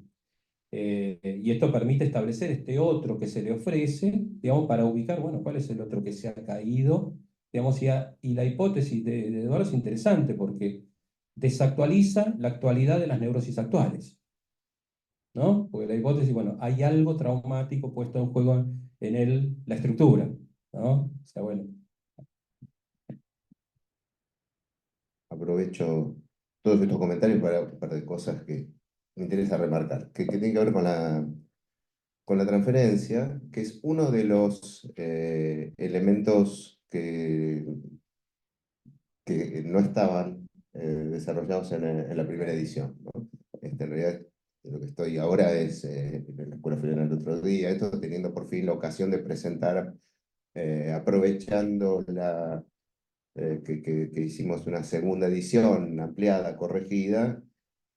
Y esto permite establecer este otro que se le ofrece, digamos, para ubicar, bueno, cuál es el otro que se ha caído, digamos, y la hipótesis de Eduardo es interesante porque desactualiza la actualidad de las neurosis actuales, ¿no? Porque la hipótesis, bueno, hay algo traumático puesto en juego en la estructura, ¿no? O sea, bueno. Aprovecho todos estos comentarios para un par de cosas que me interesa remarcar, que tienen que ver con la transferencia, que es uno de los elementos que no estaban desarrollados en la primera edición, ¿no? En realidad, lo que estoy ahora es en la Escuela Federal el otro día, esto teniendo por fin la ocasión de presentar, aprovechando que hicimos una segunda edición ampliada, corregida,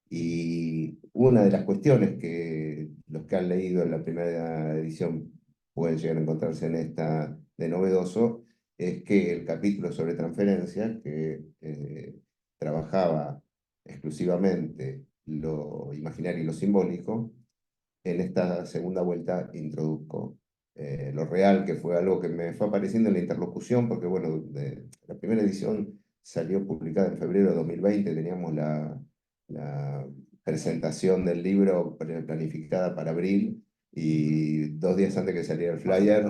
y una de las cuestiones que los que han leído en la primera edición pueden llegar a encontrarse en esta de novedoso, es que el capítulo sobre transferencia, que trabajaba exclusivamente lo imaginario y lo simbólico, en esta segunda vuelta introduzco lo real, que fue algo que me fue apareciendo en la interlocución, porque bueno, la primera edición salió publicada en febrero de 2020, teníamos la presentación del libro planificada para abril, y 2 días antes que saliera el flyer,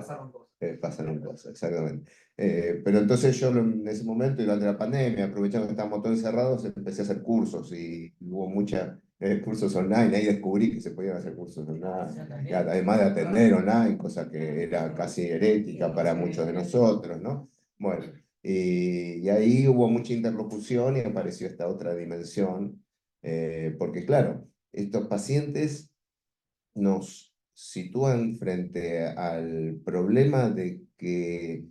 pasaron cosas, exactamente. Pero entonces yo en ese momento, y durante la pandemia, aprovechando que estábamos todos encerrados, empecé a hacer cursos, y hubo muchos cursos online, ahí descubrí que se podían hacer cursos online, además de atender online, cosa que era casi herética para muchos de nosotros, ¿no? Bueno, y ahí hubo mucha interlocución y apareció esta otra dimensión, porque claro, estos pacientes nos sitúan frente al problema de que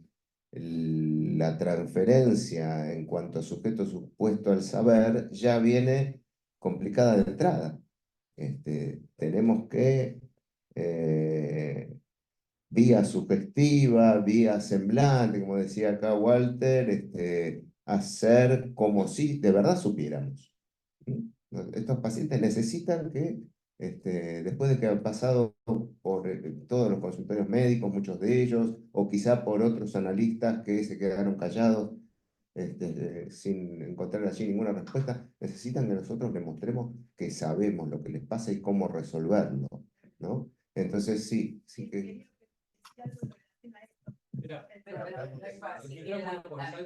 la transferencia en cuanto a sujeto supuesto al saber ya viene complicada de entrada. Tenemos que vía sugestiva, vía semblante, como decía acá Walter, hacer como si de verdad supiéramos. Estos pacientes necesitan que, después de que han pasado por todos los consultorios médicos, muchos de ellos, o quizá por otros analistas que se quedaron callados, sin encontrar allí ninguna respuesta, necesitan que nosotros les mostremos que sabemos lo que les pasa y cómo resolverlo, ¿no? Entonces sí, sí que... Mira,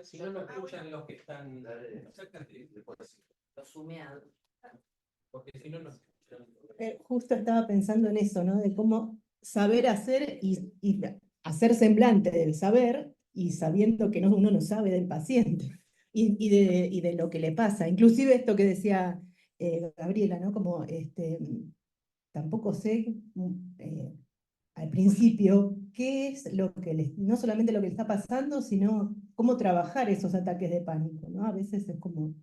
si no lo escuchan los que están, acércate, Los humeados. porque si no, no escuchan. Justo estaba pensando en eso, ¿no? De cómo saber hacer y hacer semblante del saber y sabiendo que uno no sabe del paciente y de lo que le pasa. Inclusive esto que decía Gabriela, ¿no? Como tampoco sé al principio qué es lo que no solamente lo que le está pasando, sino cómo trabajar esos ataques de pánico, ¿no? A veces es como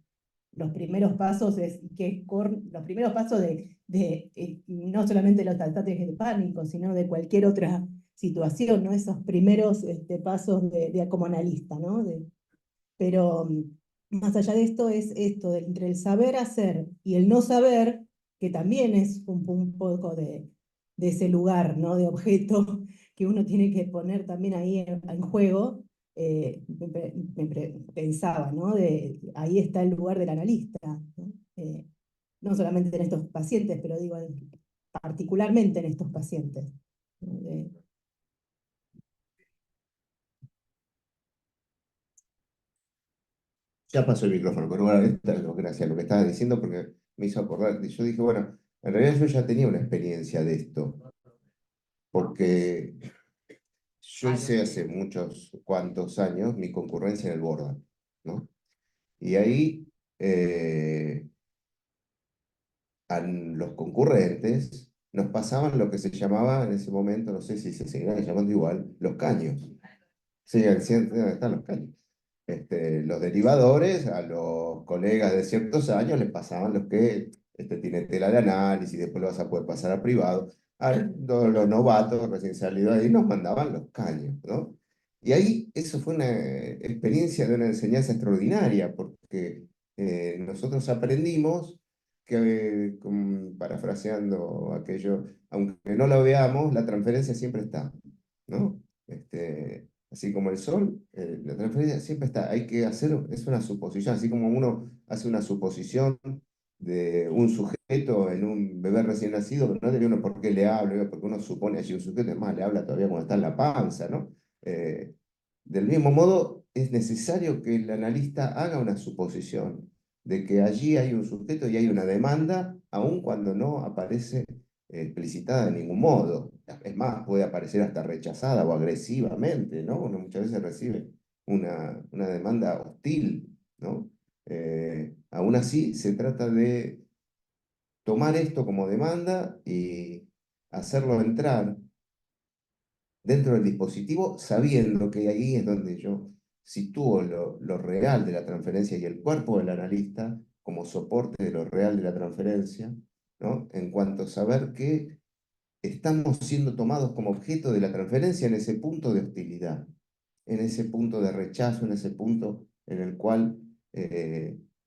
los primeros pasos los primeros pasos de no solamente los ataques de pánico, sino de cualquier otra situación, ¿no? Esos primeros pasos como analista, ¿no? Pero más allá de esto es esto, entre el saber hacer y el no saber, que también es un poco de ese lugar, ¿no? De objeto que uno tiene que poner también ahí en juego. Pensaba, ¿no? Ahí está el lugar del analista, ¿no? No solamente en estos pacientes, pero digo, particularmente en estos pacientes, ¿no? Ya pasó el micrófono, pero bueno, gracias a lo que estabas diciendo, porque me hizo acordar. Yo dije, bueno, en realidad yo ya tenía una experiencia de esto, porque yo hice hace muchos cuantos años mi concurrencia en el Borda, ¿no? Y ahí a los concurrentes nos pasaban lo que se llamaba en ese momento, no sé si se seguirán llamando igual, los caños. Sí, están los caños. Los derivadores a los colegas de ciertos años les pasaban los que tiene tela de análisis, después lo vas a poder pasar a privado. A los novatos recién salidos de ahí nos mandaban los caños, ¿no? Y ahí eso fue una experiencia de una enseñanza extraordinaria, porque nosotros aprendimos que, parafraseando aquello, aunque no lo veamos, la transferencia siempre está, ¿no? Así como el sol, la transferencia siempre está. Hay que hacer, es una suposición, así como uno hace una suposición de un sujeto en un bebé recién nacido, no tiene uno por qué le habla, porque uno supone allí un sujeto, es más, le habla todavía cuando está en la panza, ¿no? Del mismo modo, es necesario que el analista haga una suposición de que allí hay un sujeto y hay una demanda, aun cuando no aparece explicitada de ningún modo. Es más, puede aparecer hasta rechazada o agresivamente, ¿no? Uno muchas veces recibe una demanda hostil, ¿no? Aún así, se trata de tomar esto como demanda y hacerlo entrar dentro del dispositivo, sabiendo que ahí es donde yo sitúo lo real de la transferencia y el cuerpo del analista como soporte de lo real de la transferencia, ¿no? En cuanto a saber que estamos siendo tomados como objeto de la transferencia en ese punto de hostilidad, en ese punto de rechazo, en ese punto en el cual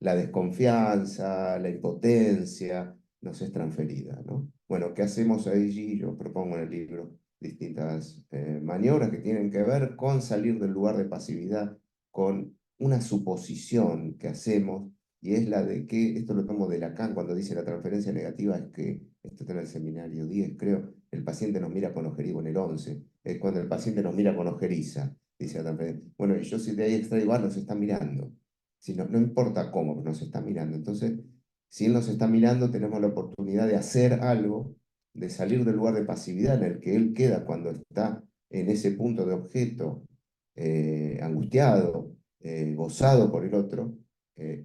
la desconfianza, la impotencia nos es transferida, ¿no? Bueno, ¿qué hacemos allí? Yo propongo en el libro distintas maniobras que tienen que ver con salir del lugar de pasividad, con una suposición que hacemos, y es la de que, esto lo tomo de Lacan cuando dice la transferencia negativa, es que, esto está en el seminario 10, creo, el paciente nos mira con ojeriza, en el 11, es cuando el paciente nos mira con ojeriza, dice la transferencia. Bueno, y yo si de ahí extraigo, nos está mirando. Si no, no importa cómo, pero nos está mirando. Entonces, si él nos está mirando, tenemos la oportunidad de hacer algo, de salir del lugar de pasividad en el que él queda cuando está en ese punto de objeto, angustiado, gozado por el otro,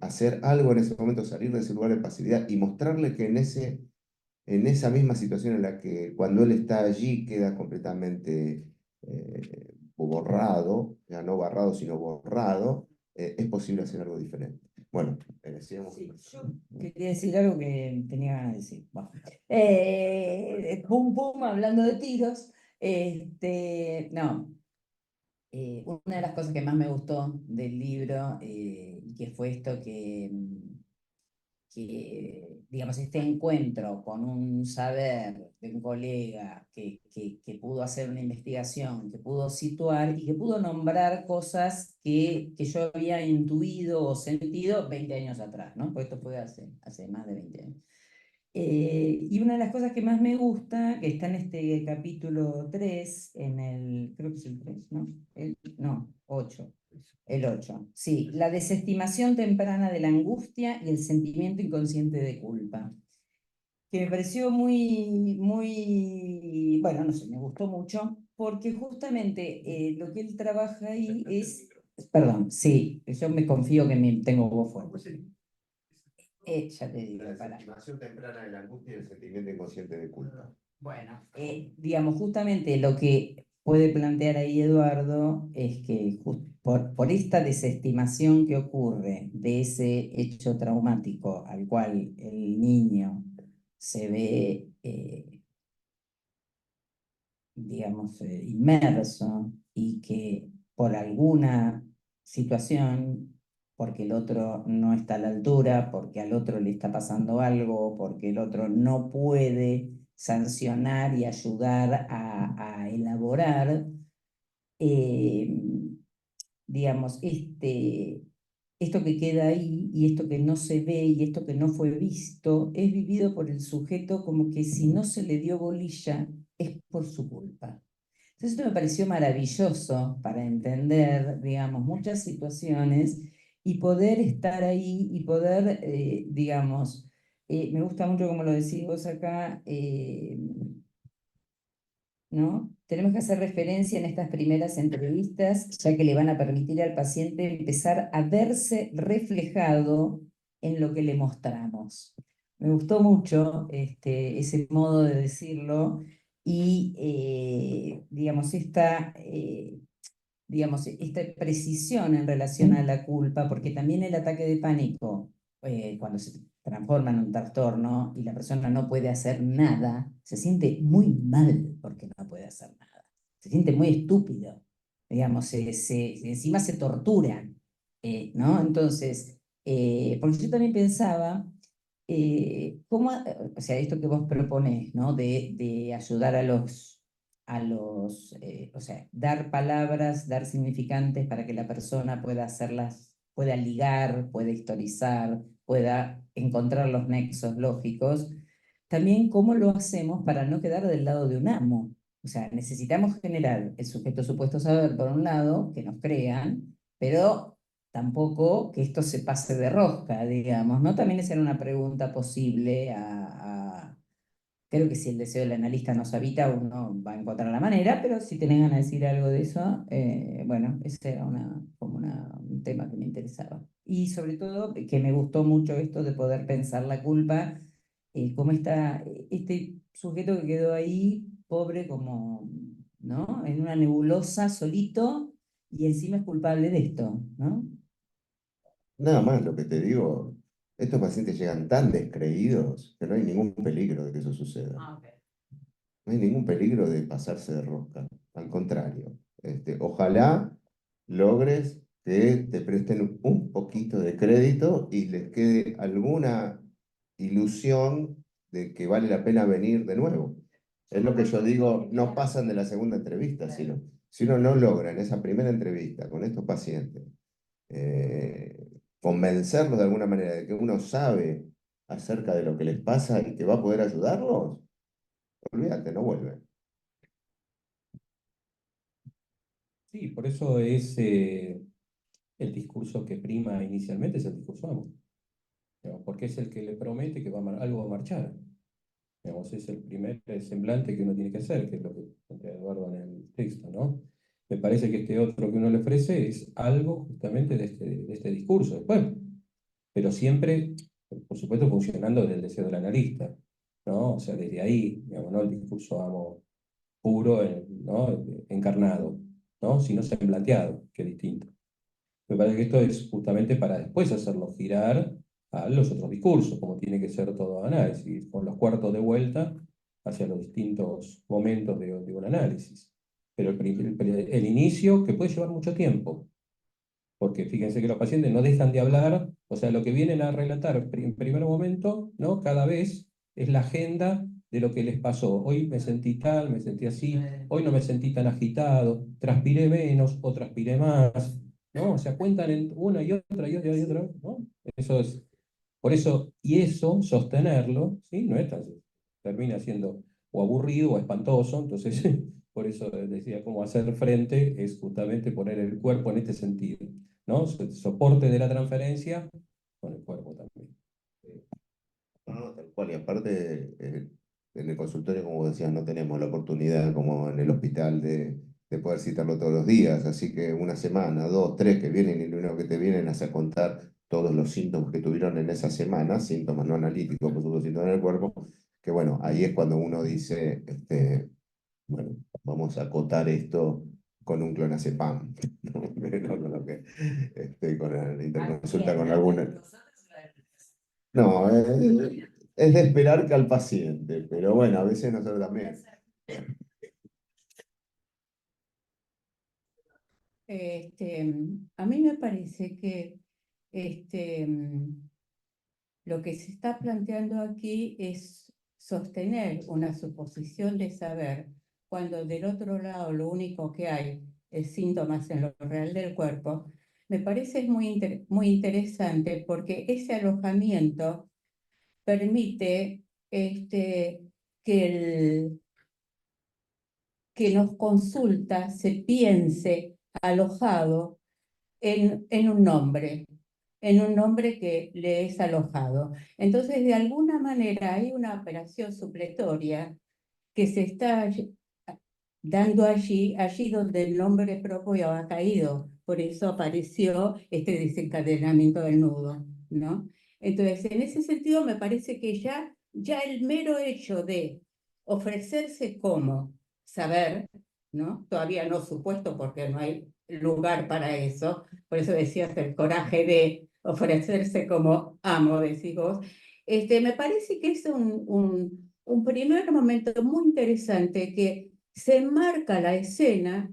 hacer algo en ese momento, salir de ese lugar de pasividad y mostrarle que en esa misma situación en la que cuando él está allí queda completamente borrado, ya no barrado, sino borrado, es posible hacer algo diferente. Bueno, sigamos. Sí, yo quería decir algo que tenía ganas de decir. Bueno. Pum pum, hablando de tiros. No, una de las cosas que más me gustó del libro, y que fue esto que, digamos, este encuentro con un saber de un colega que pudo hacer una investigación, que pudo situar y que pudo nombrar cosas que yo había intuido o sentido 20 años atrás, ¿no? Porque esto fue hace más de 20 años. Y una de las cosas que más me gusta, que está en este capítulo 3 creo que es el 3, ¿no? No, 8. El 8, sí, la desestimación temprana de la angustia y el sentimiento inconsciente de culpa, que me pareció bueno, no sé, me gustó mucho, porque justamente lo que él trabaja ahí es, perdón, sí, yo me confío que tengo voz fuerte. Ya te digo, La para. desestimación temprana de la angustia y el sentimiento inconsciente de culpa. Bueno, digamos, justamente lo que puede plantear ahí Eduardo es que por esta desestimación que ocurre de ese hecho traumático al cual el niño se ve, digamos, inmerso y que por alguna situación, porque el otro no está a la altura, porque al otro le está pasando algo, porque el otro no puede sancionar y ayudar a elaborar, eh, digamos, esto que queda ahí y esto que no se ve y esto que no fue visto es vivido por el sujeto como que si no se le dio bolilla es por su culpa. Entonces esto me pareció maravilloso para entender, digamos, muchas situaciones y poder estar ahí y poder, digamos, me gusta mucho como lo decís vos acá, ¿no? Tenemos que hacer referencia en estas primeras entrevistas, ya que le van a permitir al paciente empezar a verse reflejado en lo que le mostramos. Me gustó mucho ese modo de decirlo y, digamos, esta precisión en relación a la culpa, porque también el ataque de pánico, cuando se transforma en un trastorno y la persona no puede hacer nada, se siente muy mal porque no puede hacer nada. Se siente muy estúpido, digamos, encima se tortura, ¿no? Entonces, porque yo también pensaba, o sea, esto que vos proponés, ¿no? De ayudar o sea, dar palabras, dar significantes para que la persona pueda hacerlas, pueda ligar, pueda historizar, pueda encontrar los nexos lógicos. También cómo lo hacemos para no quedar del lado de un amo. O sea, necesitamos generar el sujeto supuesto saber, por un lado, que nos crean, pero tampoco que esto se pase de rosca, digamos, ¿no? También esa era una pregunta posible creo que si el deseo del analista nos habita, uno va a encontrar la manera, pero si tenés ganas de decir algo de eso, bueno, ese era como un tema que me interesaba. Y sobre todo, que me gustó mucho esto de poder pensar la culpa, cómo está este sujeto que quedó ahí, pobre como, ¿no? En una nebulosa, solito, y encima es culpable de esto, ¿no? Nada más lo que te digo, estos pacientes llegan tan descreídos que no hay ningún peligro de que eso suceda. Ok. No hay ningún peligro de pasarse de rosca. Al contrario, ojalá logres que te presten un poquito de crédito y les quede alguna ilusión de que vale la pena venir de nuevo. Es lo que yo digo, no pasan de la segunda entrevista, sino si uno no logra en esa primera entrevista con estos pacientes convencerlos de alguna manera de que uno sabe acerca de lo que les pasa y que va a poder ayudarlos, olvídate, no vuelven. Sí, por eso es el discurso que prima inicialmente, es el discurso amo, digamos, porque es el que le promete que algo va a marchar. Digamos, es el primer semblante que uno tiene que hacer, que es lo que plantea Eduardo en el texto, ¿no? Me parece que este otro que uno le ofrece es algo justamente de este discurso. Después, pero siempre, por supuesto, funcionando desde el deseo del analista, ¿no? O sea, desde ahí, digamos, no el discurso amo puro, ¿no? Encarnado, ¿no? Sino semblanteado, que es distinto. Me parece que esto es justamente para después hacerlo girar a los otros discursos, como tiene que ser todo análisis, con los cuartos de vuelta hacia los distintos momentos de un análisis. Pero el inicio, que puede llevar mucho tiempo, porque fíjense que los pacientes no dejan de hablar, o sea, lo que vienen a relatar en primer momento, ¿no? Cada vez es la agenda de lo que les pasó. Hoy me sentí tal, me sentí así, hoy no me sentí tan agitado, transpiré menos o transpiré más, ¿no? O sea, cuentan en una y otra y otra y otra, ¿no? Eso es, por eso, y eso, sostenerlo, ¿sí? No es tan, termina siendo o aburrido o espantoso, entonces, por eso decía, cómo hacer frente es justamente poner el cuerpo en este sentido, ¿no? Soporte de la transferencia con el cuerpo también. No, no, tal cual. Y aparte, en el consultorio, como decías, no tenemos la oportunidad, como en el hospital, de poder citarlo todos los días. Así que una semana, dos, tres que vienen y lo único que te vienen es a contar todos los síntomas que tuvieron en esa semana, síntomas no analíticos, por supuesto, síntomas en el cuerpo, que bueno, ahí es cuando uno dice, bueno, vamos a acotar esto con un clonazepam, ¿no? No con lo que, con la interconsulta con alguna. No, es de esperar que al paciente, pero bueno, a veces nosotros también. A mí me parece que lo que se está planteando aquí es sostener una suposición de saber cuando del otro lado lo único que hay es síntomas en lo real del cuerpo. Me parece muy interesante porque ese alojamiento permite que que nos consulta se piense alojado en un nombre que le es alojado. Entonces, de alguna manera hay una operación supletoria que se está dando allí donde el nombre propio ha caído. Por eso apareció este desencadenamiento del nudo, ¿no? Entonces, en ese sentido, me parece que ya el mero hecho de ofrecerse como saber, ¿no? Todavía no supuesto porque no hay lugar para eso, por eso decías el coraje de ofrecerse como amo, decís vos, me parece que es un primer momento muy interesante que se enmarca la escena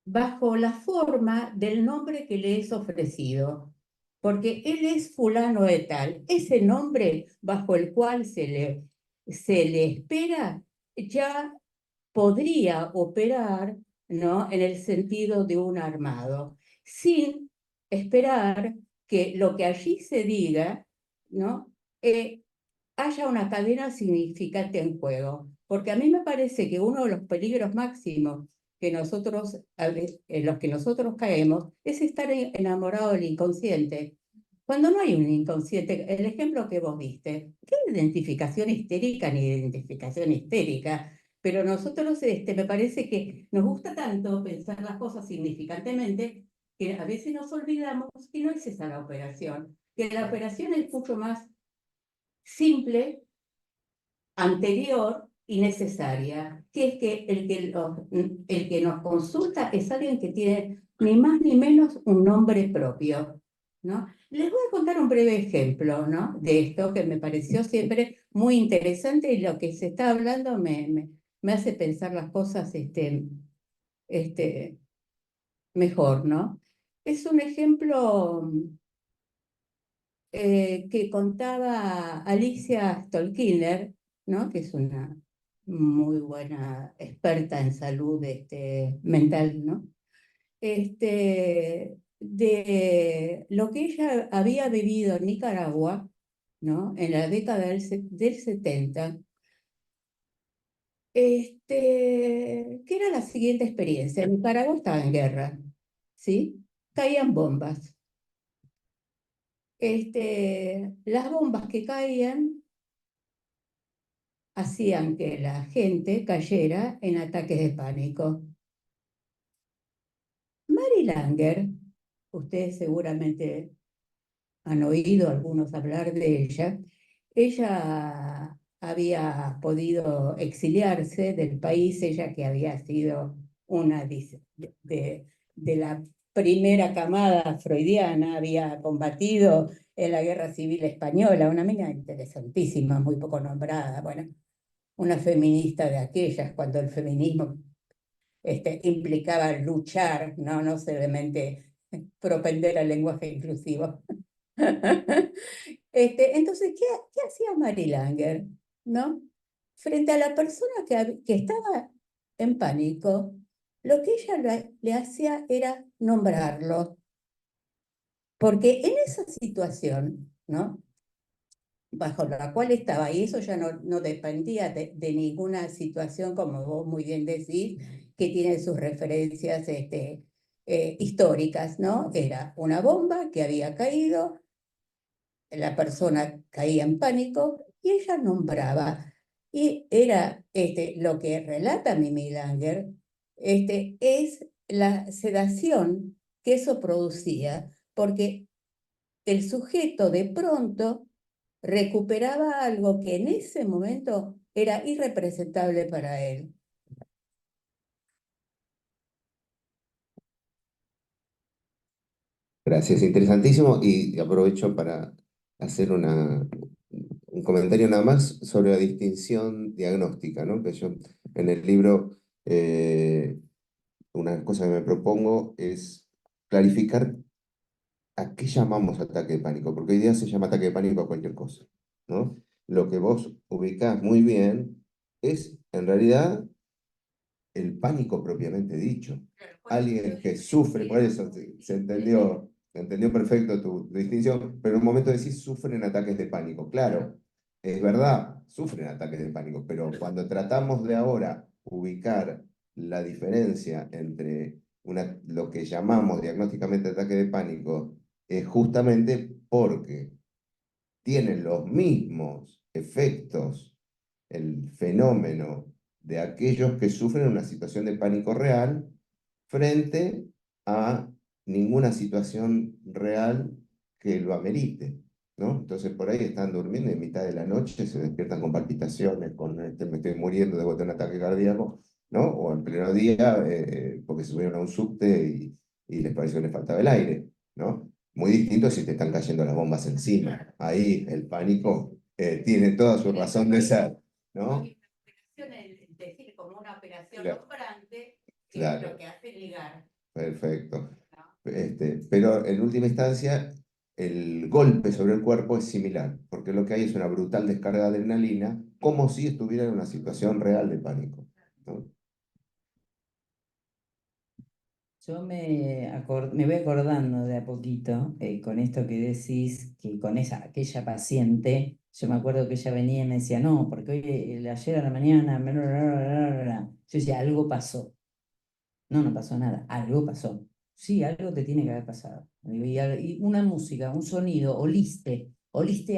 bajo la forma del nombre que le es ofrecido, porque él es fulano de tal, ese nombre bajo el cual se le espera ya podría operar, ¿no? En el sentido de un armado, sin esperar que lo que allí se diga, ¿no? Haya una cadena significante en juego. Porque a mí me parece que uno de los peligros máximos que nosotros, en los que nosotros caemos es estar enamorado del inconsciente. Cuando no hay un inconsciente, el ejemplo que vos diste, ¿qué identificación histérica ni identificación histérica? Pero nosotros, me parece que nos gusta tanto pensar las cosas significantemente que a veces nos olvidamos que no es esa la operación, que la operación es mucho más simple, anterior y necesaria, que es que el que nos consulta es alguien que tiene ni más ni menos un nombre propio, ¿no? Les voy a contar un breve ejemplo, ¿no? De esto que me pareció siempre muy interesante y lo que se está hablando me hace pensar las cosas mejor, ¿no? Es un ejemplo que contaba Alicia Stolkiner, ¿no? Que es una muy buena experta en salud mental, ¿no? De lo que ella había vivido en Nicaragua, ¿no? En la década del 70, que era la siguiente experiencia. Nicaragua estaba en guerra, ¿sí? Caían bombas. Las bombas que caían hacían que la gente cayera en ataques de pánico. Mary Langer, ustedes seguramente han oído algunos hablar de ella, ella había podido exiliarse del país, ella que había sido una de la primera camada freudiana, había combatido en la Guerra Civil Española, una mina interesantísima, muy poco nombrada, bueno. una feminista de aquellas, cuando el feminismo implicaba luchar, no solamente propender al lenguaje inclusivo. Entonces, ¿qué hacía Mary Langer? ¿No? Frente a la persona que estaba en pánico, lo que ella le hacía era nombrarlo. Porque en esa situación, ¿no? Bajo la cual estaba, y eso ya no dependía de ninguna situación, como vos muy bien decís, que tiene sus referencias históricas, ¿no? Era una bomba que había caído, la persona caía en pánico y ella nombraba. Y era lo que relata Mimi Langer, es la sedación que eso producía, porque el sujeto de pronto recuperaba algo que en ese momento era irrepresentable para él. Gracias, interesantísimo. Y aprovecho para hacer un comentario nada más sobre la distinción diagnóstica, ¿no? Que yo en el libro, una cosa que me propongo es clarificar a qué llamamos ataque de pánico, porque hoy día se llama ataque de pánico a cualquier cosa, ¿no? Lo que vos ubicás muy bien es, en realidad, el pánico propiamente dicho. Alguien que sufre, por eso se entendió perfecto tu distinción, pero en un momento decís sufren ataques de pánico. Claro, es verdad, sufren ataques de pánico, pero cuando tratamos de ahora ubicar la diferencia entre lo que llamamos diagnósticamente ataque de pánico, es justamente porque tienen los mismos efectos el fenómeno de aquellos que sufren una situación de pánico real frente a ninguna situación real que lo amerite, ¿no? Entonces por ahí están durmiendo y en mitad de la noche se despiertan con palpitaciones, me estoy muriendo de un ataque cardíaco, ¿no? O en pleno día porque se subieron a un subte y les pareció que les faltaba el aire, ¿no? Muy distinto si te están cayendo las bombas encima. Ahí el pánico tiene toda su razón de ser, ¿no? Es decir, como una operación Claro. nombrante, que Claro. es lo que hace ligar. Perfecto. ¿No? Pero en última instancia, el golpe sobre el cuerpo es similar, porque lo que hay es una brutal descarga de adrenalina, como si estuviera en una situación real de pánico, ¿no? Yo me voy acordando de a poquito con esto que decís, que con aquella paciente, yo me acuerdo que ella venía y me decía, no, porque hoy, ayer a la mañana, bla, bla, bla, bla, bla, bla". Yo decía, algo pasó. No pasó nada, algo pasó. Sí, algo te tiene que haber pasado. Y una música, un sonido, oliste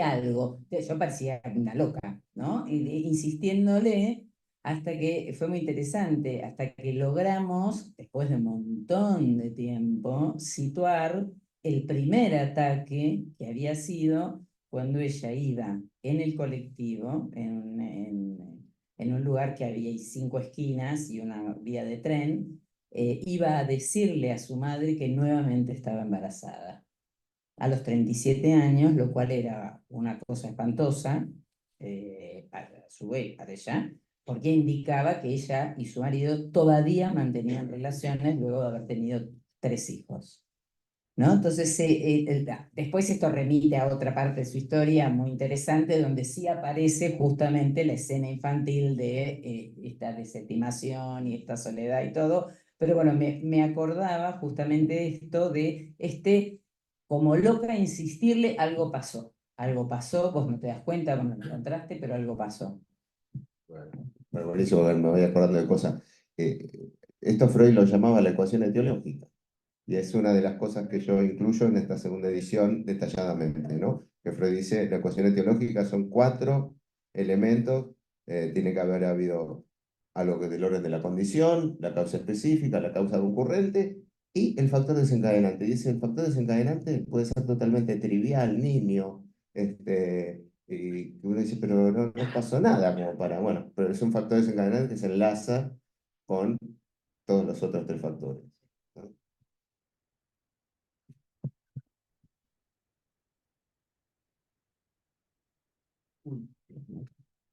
algo. Yo parecía una loca, ¿no? Insistiéndole hasta que fue muy interesante, hasta que logramos, después de un montón de tiempo, situar el primer ataque que había sido cuando ella iba en el colectivo, en un lugar que había 5 esquinas y una vía de tren, iba a decirle a su madre que nuevamente estaba embarazada a los 37 años, lo cual era una cosa espantosa para su vez, para ella, porque indicaba que ella y su marido todavía mantenían relaciones luego de haber tenido 3 hijos. ¿No? Entonces, después esto remite a otra parte de su historia muy interesante, donde sí aparece justamente la escena infantil de esta desestimación y esta soledad y todo, pero bueno, me acordaba justamente de esto de como loca insistirle, algo pasó, vos no te das cuenta, vos no lo encontraste, pero algo pasó. Bueno, buenísimo, me voy acordando de cosas. Esto Freud lo llamaba la ecuación etiológica. Y es una de las cosas que yo incluyo en esta segunda edición detalladamente, ¿no? Que Freud dice, la ecuación etiológica son 4 elementos, tiene que haber habido algo que del orden de la condición, la causa específica, la causa concurrente y el factor desencadenante. Dice, el factor desencadenante puede ser totalmente trivial, nimio, y uno dice, pero no pasó nada como para, bueno, pero es un factor desencadenante que se enlaza con todos los otros 3 factores, ¿no?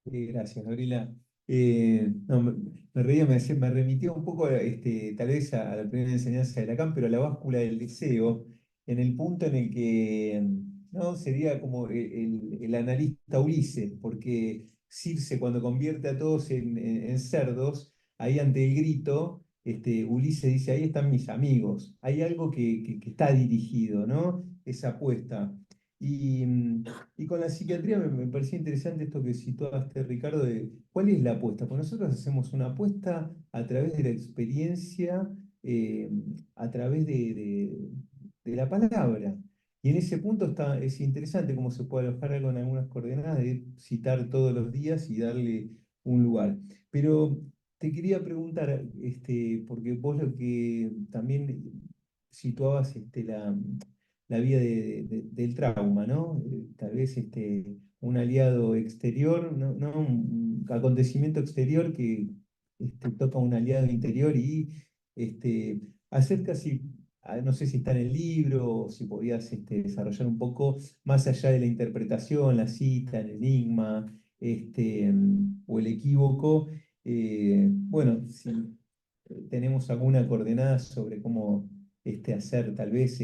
Gracias, Gabriela. No, me reía, me remitió un poco tal vez a la primera enseñanza de Lacan, pero a la báscula del deseo, en el punto en el que ¿no? Sería como el analista Ulises, porque Circe cuando convierte a todos en cerdos, ahí ante el grito, Ulises dice, ahí están mis amigos, hay algo que está dirigido, ¿no? Esa apuesta. Y con la psiquiatría me parecía interesante esto que situaste, Ricardo, de cuál es la apuesta. Pues nosotros hacemos una apuesta a través de la experiencia, eh, a través de la palabra. Y en ese punto es interesante cómo se puede alojar algo en algunas coordenadas, de citar todos los días y darle un lugar. Pero te quería preguntar, porque vos lo que también situabas la vía del trauma, ¿no? Tal vez un aliado exterior, no un acontecimiento exterior que toca a un aliado interior y hacer casi, no sé si está en el libro o si podías desarrollar un poco más allá de la interpretación, la cita, el enigma o el equívoco. Bueno, si tenemos alguna coordenada sobre cómo hacer tal vez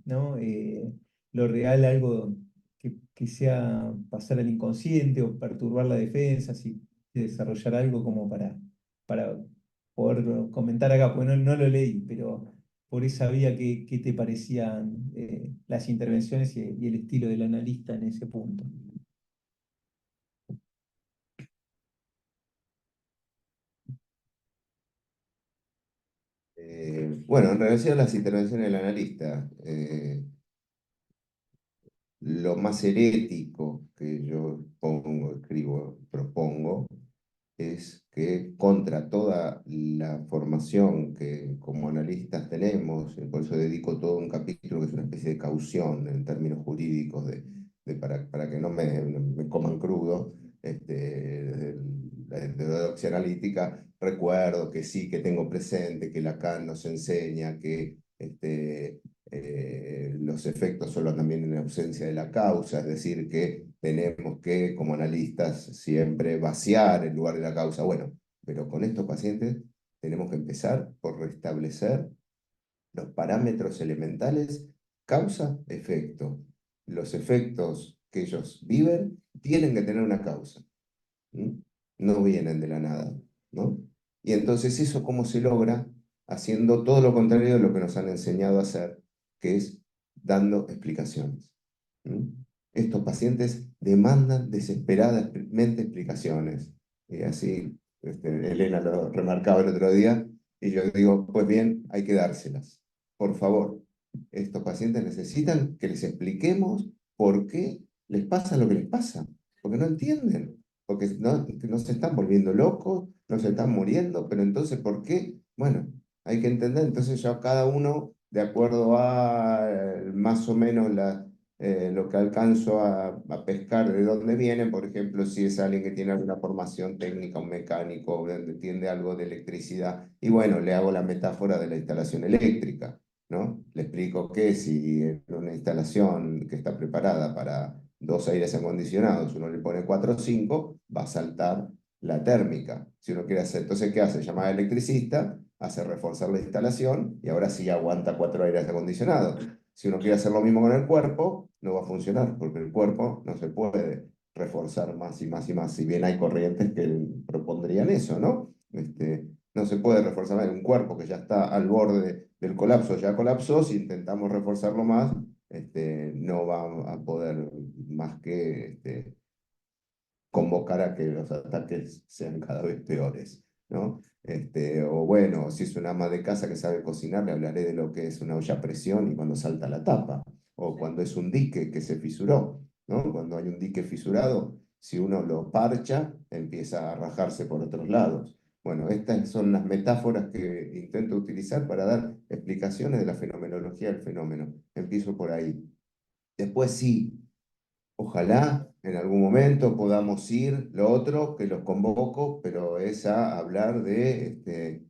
¿no? Lo real, algo que sea pasar al inconsciente o perturbar la defensa, si desarrollar algo como para poder comentar acá, porque no lo leí, pero por esa vía, ¿qué te parecían las intervenciones y el estilo del analista en ese punto? Bueno, en relación a las intervenciones del analista, lo más herético que yo pongo, escribo, propongo, es que contra toda la formación que como analistas tenemos, y por eso dedico todo un capítulo que es una especie de caución en términos jurídicos para que no me coman crudo, desde la heterodoxia analítica, recuerdo que sí, que tengo presente que Lacan nos enseña que los efectos solo también en ausencia de la causa, es decir, que tenemos que, como analistas, siempre vaciar en lugar de la causa. Bueno, pero con estos pacientes tenemos que empezar por restablecer los parámetros elementales, causa-efecto. Los efectos que ellos viven tienen que tener una causa. ¿Mm? No vienen de la nada, ¿no? Y entonces eso cómo se logra haciendo todo lo contrario de lo que nos han enseñado a hacer, que es dando explicaciones. ¿Mm? Estos pacientes demandan desesperadamente explicaciones. Y así Elena lo remarcaba el otro día, y yo digo, pues bien, hay que dárselas. Por favor, estos pacientes necesitan que les expliquemos por qué les pasa lo que les pasa, porque no entienden porque no se están volviendo locos, no se están muriendo, pero entonces, ¿por qué? Bueno, hay que entender, entonces ya cada uno, de acuerdo a más o menos lo que alcanzo a pescar de dónde vienen, por ejemplo, si es alguien que tiene alguna formación técnica, un mecánico, entiende algo de electricidad, y bueno, le hago la metáfora de la instalación eléctrica, ¿no? Le explico que si en una instalación que está preparada para 2 aires acondicionados, uno le pone 4 o 5, va a saltar la térmica. Si uno quiere hacer, entonces, ¿qué hace? Llama al electricista, hace reforzar la instalación y ahora sí aguanta 4 aires acondicionados. Si uno quiere hacer lo mismo con el cuerpo, no va a funcionar porque el cuerpo no se puede reforzar más y más y más. Si bien hay corrientes que propondrían eso, ¿no? No se puede reforzar más un cuerpo que ya está al borde del colapso, ya colapsó, si intentamos reforzarlo más, no va a poder más que convocar a que los ataques sean cada vez peores, ¿no? O bueno, si es una ama de casa que sabe cocinar, le hablaré de lo que es una olla a presión y cuando salta la tapa, o cuando es un dique que se fisuró, ¿no? Cuando hay un dique fisurado, si uno lo parcha, empieza a rajarse por otros lados. Bueno, estas son las metáforas que intento utilizar para dar explicaciones de la fenomenología del fenómeno. Empiezo por ahí. Después sí, ojalá en algún momento podamos ir, lo otro que los convoco, pero es a hablar de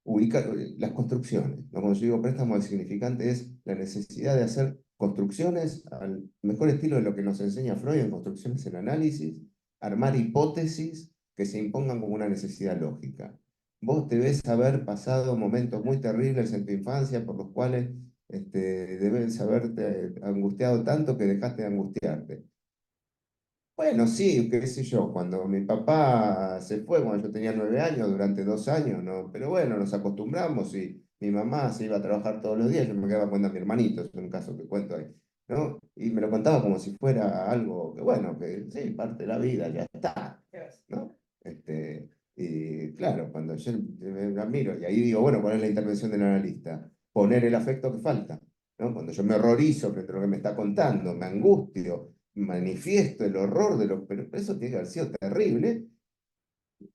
ubicar las construcciones, ¿no? Cuando yo digo préstamo, el significante es la necesidad de hacer construcciones al mejor estilo de lo que nos enseña Freud en construcciones en análisis, armar hipótesis que se impongan como una necesidad lógica. Vos debés haber pasado momentos muy terribles en tu infancia por los cuales debes haberte angustiado tanto que dejaste de angustiarte. Bueno, sí, qué sé yo, cuando mi papá se fue, cuando yo tenía 9 años, durante 2 años, ¿no? Pero bueno, nos acostumbramos y mi mamá se iba a trabajar todos los días, yo me quedaba cuenta a mi hermanito, es un caso que cuento ahí, ¿no? Y me lo contaba como si fuera algo que, bueno, que sí, parte de la vida, ya está, ¿no? Y claro, cuando yo la miro, y ahí digo, bueno, ¿cuál es la intervención del analista? Poner el afecto que falta, ¿no? Cuando yo me horrorizo frente a lo que me está contando, me angustio, manifiesto el horror de lo, pero eso tiene que haber sido terrible,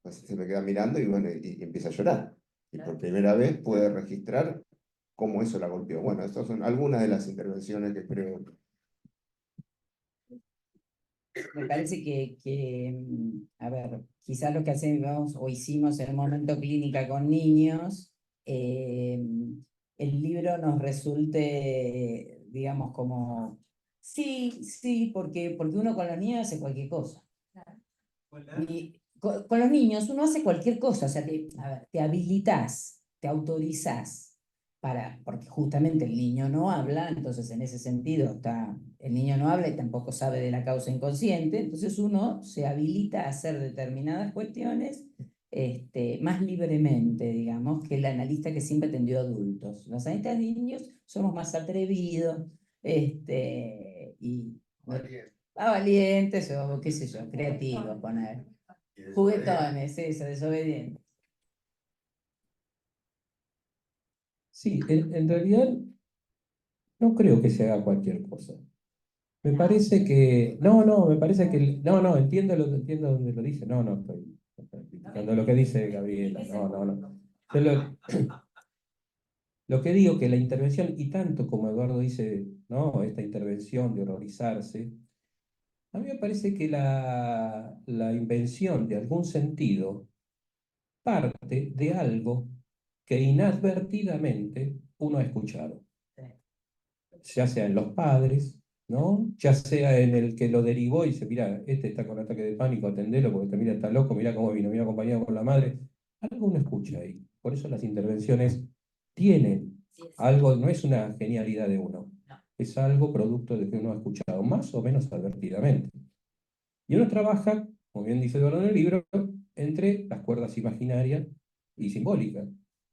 pues se me queda mirando y bueno, y empieza a llorar. Y por primera vez puede registrar cómo eso la golpeó. Bueno, estas son algunas de las intervenciones que creo. Me parece a ver, quizás lo que hacemos o hicimos en un momento clínica con niños, el libro nos resulte, digamos, como, sí, sí, porque uno con los niños hace cualquier cosa. Y con los niños uno hace cualquier cosa, o sea, a ver, te habilitas, te autorizás porque justamente el niño no habla, entonces en ese sentido el niño no habla y tampoco sabe de la causa inconsciente, entonces uno se habilita a hacer determinadas cuestiones más libremente, digamos, que el analista que siempre atendió a adultos. Los analistas de niños somos más atrevidos, y valientes o qué sé yo, creativos, poner. Juguetones, eso, desobedientes. Sí, en realidad no creo que se haga cualquier cosa. Me parece que, no, me parece que, no, entiendo donde lo dice, no, estoy criticando lo que dice Gabriela, no. Yo lo que digo que la intervención, y tanto como Eduardo dice, no, esta intervención de horrorizarse, a mí me parece que la invención de algún sentido parte de algo que inadvertidamente uno ha escuchado, ya sea en los padres, ¿no? Ya sea en el que lo derivó y dice, mira, este está con ataque de pánico, atendelo porque mira, está loco, mira cómo vino acompañado con la madre. Algo uno escucha ahí. Por eso las intervenciones tienen algo, no es una genialidad de uno, es algo producto de que uno ha escuchado más o menos advertidamente. Y uno trabaja, como bien dice Eduardo en el libro, entre las cuerdas imaginarias y simbólicas,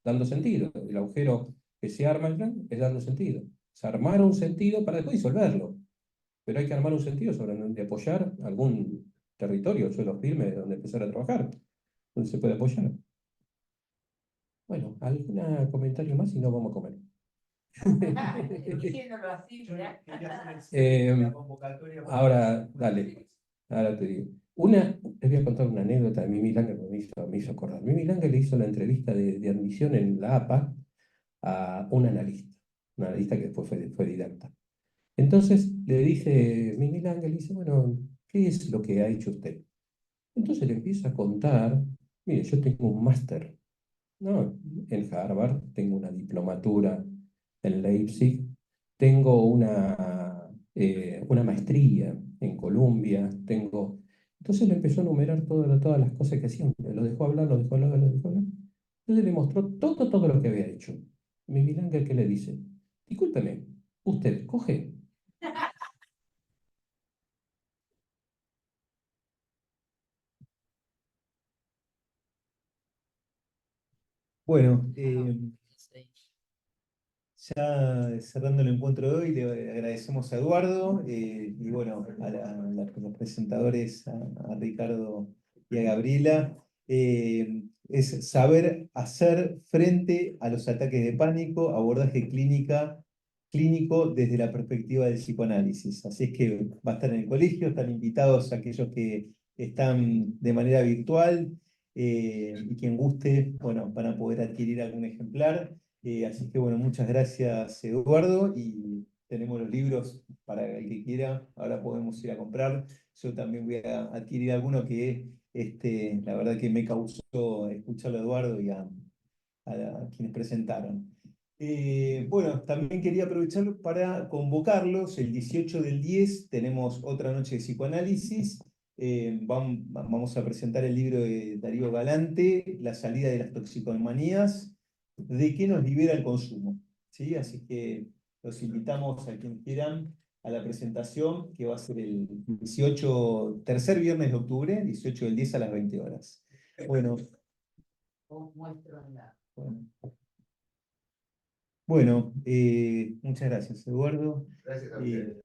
dando sentido. El agujero que se arma es dando sentido. Es armar un sentido para después disolverlo. Pero hay que armar un sentido sobre donde apoyar algún territorio, suelo firme, donde empezar a trabajar, donde se puede apoyar. Bueno, ¿algún comentario más y no vamos a comer? Diciéndolo así, ¿verdad? Ahora, dale, ahora te digo. Les voy a contar una anécdota de Mimi Langer que me hizo acordar. Mimi Langer le hizo la entrevista de admisión en la APA a un analista que después fue didacta. Entonces le dice Mimi Langer, le dice, bueno, ¿qué es lo que ha hecho usted? Entonces le empieza a contar, mire, yo tengo un máster, ¿no? En Harvard, tengo una diplomatura en Leipzig, tengo una maestría en Columbia, tengo... Entonces le empezó a enumerar todas las cosas que hacían, lo dejó hablar, lo dejó hablar, lo dejó hablar. Entonces le mostró todo lo que había hecho. Mimi Langer, ¿qué le dice? Discúlpeme, usted coge. Bueno, ya cerrando el encuentro de hoy, le agradecemos a Eduardo y bueno, los presentadores, a Ricardo y a Gabriela. Es saber hacer frente a los ataques de pánico, abordaje clínico desde la perspectiva del psicoanálisis. Así es que va a estar en el colegio, están invitados aquellos que están de manera virtual y quien guste, bueno, van a poder adquirir algún ejemplar. Así que bueno, muchas gracias Eduardo y tenemos los libros para el que quiera, ahora podemos ir a comprar. Yo también voy a adquirir alguno que la verdad que me causó escucharlo a Eduardo y a quienes presentaron. Bueno, también quería aprovecharlo para convocarlos. El 18 del 10 tenemos otra noche de psicoanálisis Vamos a presentar el libro de Darío Galante, La salida de las toxicomanías, ¿de qué nos libera el consumo? ¿Sí? Así que los invitamos a quienes quieran a la presentación, que va a ser el 18, tercer viernes de octubre, 18 del 10 a las 20 horas. Bueno. Bueno, muchas gracias, Eduardo. Gracias a ustedes.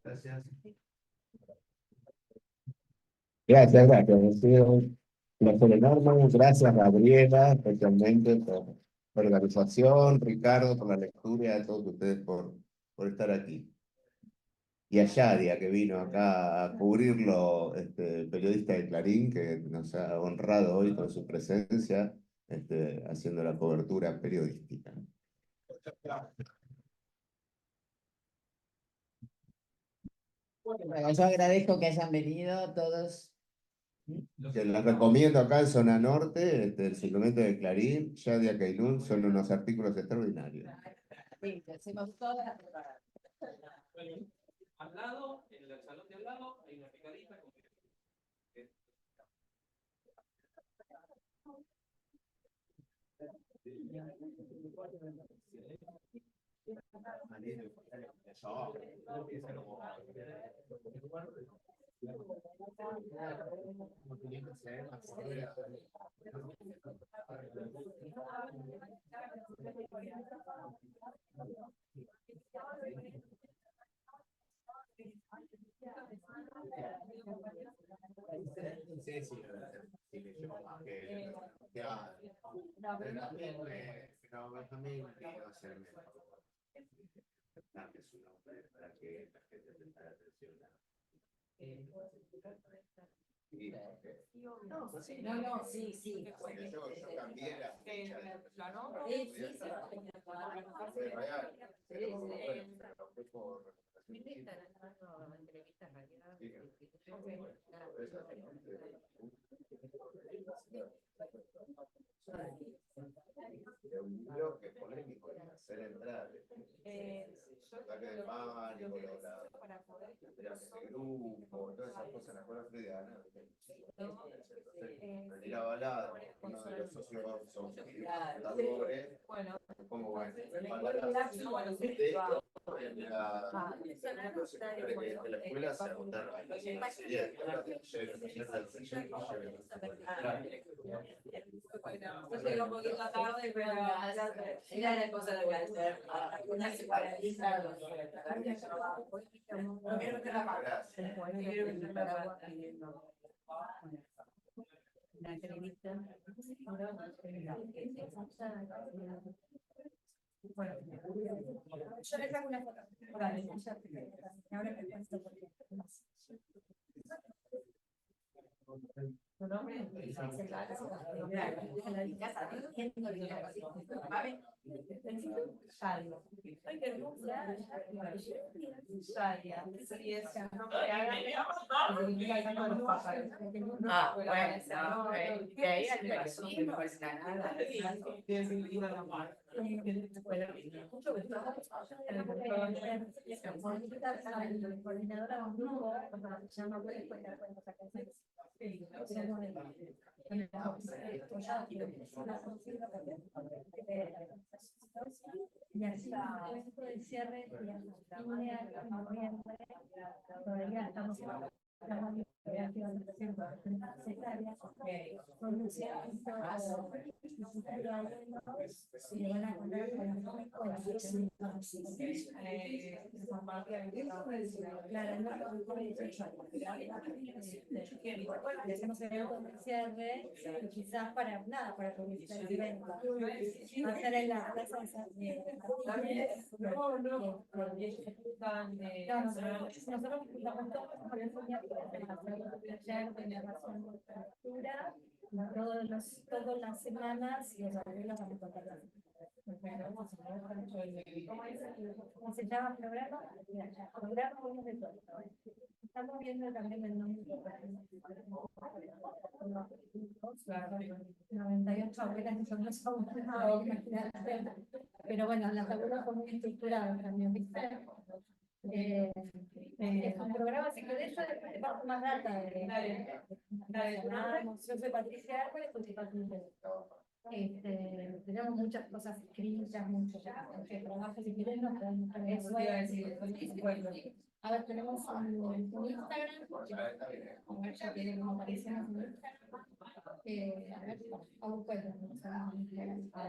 Gracias. Gracias. Ha sido un placer enorme. Gracias, Gabriela, especialmente por la organización, Ricardo, por la lectura, y a todos ustedes por estar aquí. Y a Yadia, que vino acá a cubrirlo, periodista de Clarín, que nos ha honrado hoy con su presencia, haciendo la cobertura periodística. Bueno, yo agradezco que hayan venido todos. Que les recomiendo acá en Zona Norte, el suplemento de Clarín, Yadia Keilun, son unos artículos extraordinarios. Sí, hacemos todas las propaganda. Al lado, en el salón de al lado, hay una picadita con... Sí. Porque yo cambié la fecha de un libro que es polémico, hacer entrar ataque de pánico, el grupo, todas esas cosas, la escuela freudiana. Me tiraba al lado, uno de los socios son fundadores, como bueno, de la escuela se agotaron las Yo llegué un poquito tarde, pero era la cosa de hacer. Una se paraliza. La entrevista. Bueno, yo les hago una foto. Ahora te cuento por qué. ¿Tu nombre? Ah, bueno, de ahí al Brasil no es nada. Y así, esto del cierre, todavía estamos cierre, quizás para nada, para publicitar el evento. Hacer en la plaza de nosotros juntamos todos por eso ya todas las semanas y los arreglos vamos a contar. ¿Cómo se llama programa? Programa uno de todo. Estamos viendo también el nombre de 98 abuelas que son los abuelos. Pero bueno, las abuelas son muy estructuradas también, ¿viste? Es un programa, si querés, yo después te paso más data yo soy Patricia Árboles, soy paciente. Tenemos muchas cosas escritas, muchos trabajos, si querés nos podemos poner. Eso iba a decir, bueno. A ver, tenemos un Instagram, a ver, ya tiene como apariciones en Instagram. A ver, a un cuento, sí. Acá, a un cuento, sí.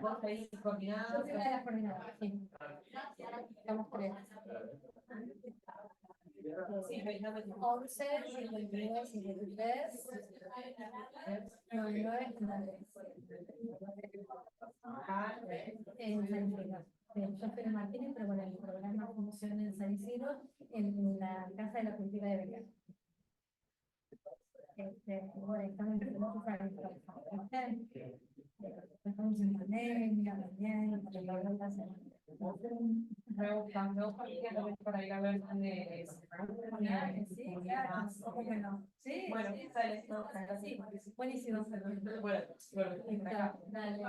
Vos pedís coordinadas. Yo soy una de las coordinadoras, sí. Estamos tres. Sí, 11, 52, 53, 99, 93. Yo soy Martínez, pero bueno, el programa funciona en San Isidro, en la Casa de la Cultura de Belgrano. Bueno, estamos en muchos años. Estamos en pandemia, también, para ir a ver dónde sí, claro, bueno, sí, bueno, sale, sí, buenísimo. Bueno, dale.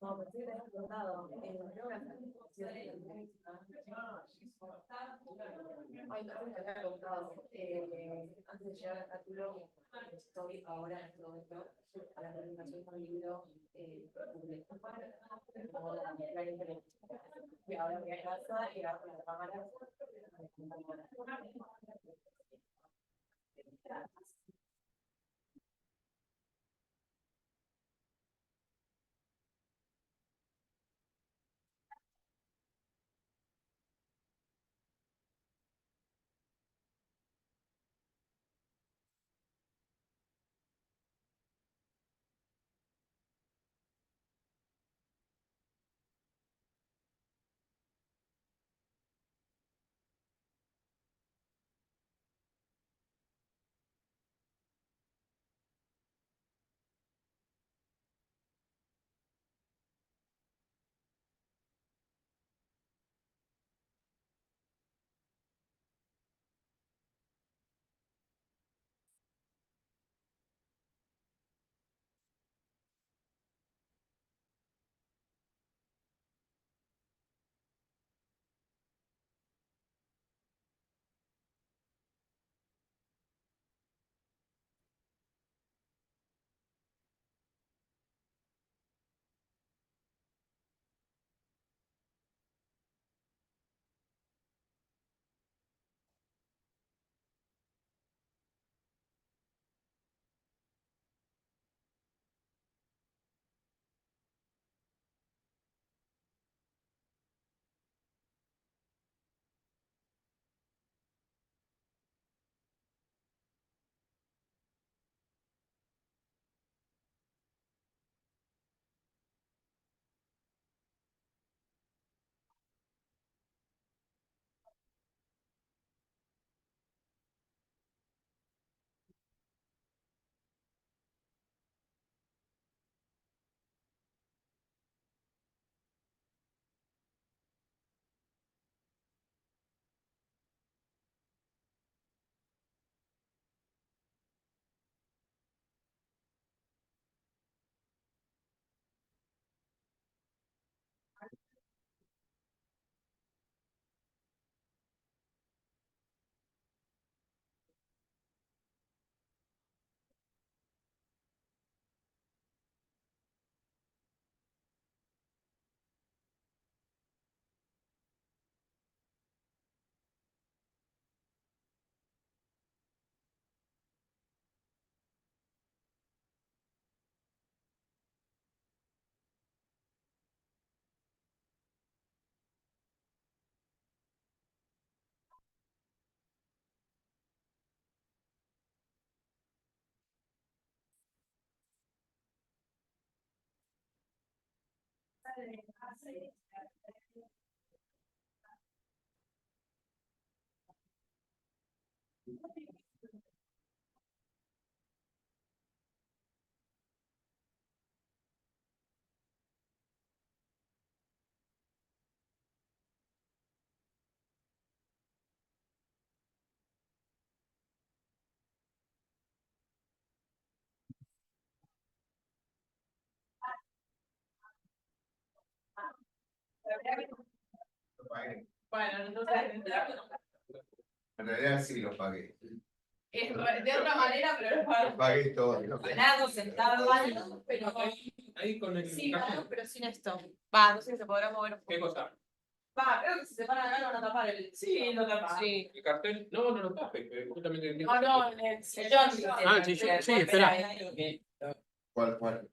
No, pero sí que te has preguntado. Ay, no, me había preguntado. Antes de llegar al capítulo, estoy ahora en este momento a la presentación de un libro público. Y ahora voy a casa y agarro la cámara. Lo pagué. Bueno, entonces. En realidad sí lo pagué. De otra manera, pero Lo pagué todo. Lo pagué. ganado, sentado, pero Ahí con el sí, cajón. ganado, pero sin esto. Va, no sé si se podrá mover un poco. ¿Qué cosa? Va, creo que si se para acá lo van a tapar el. Sí, lo tapan. Sí. ¿El cartel? No, no lo tape, justamente. No, no, en el sillón. Ah, el sillón, sí, espera. ¿Cuál?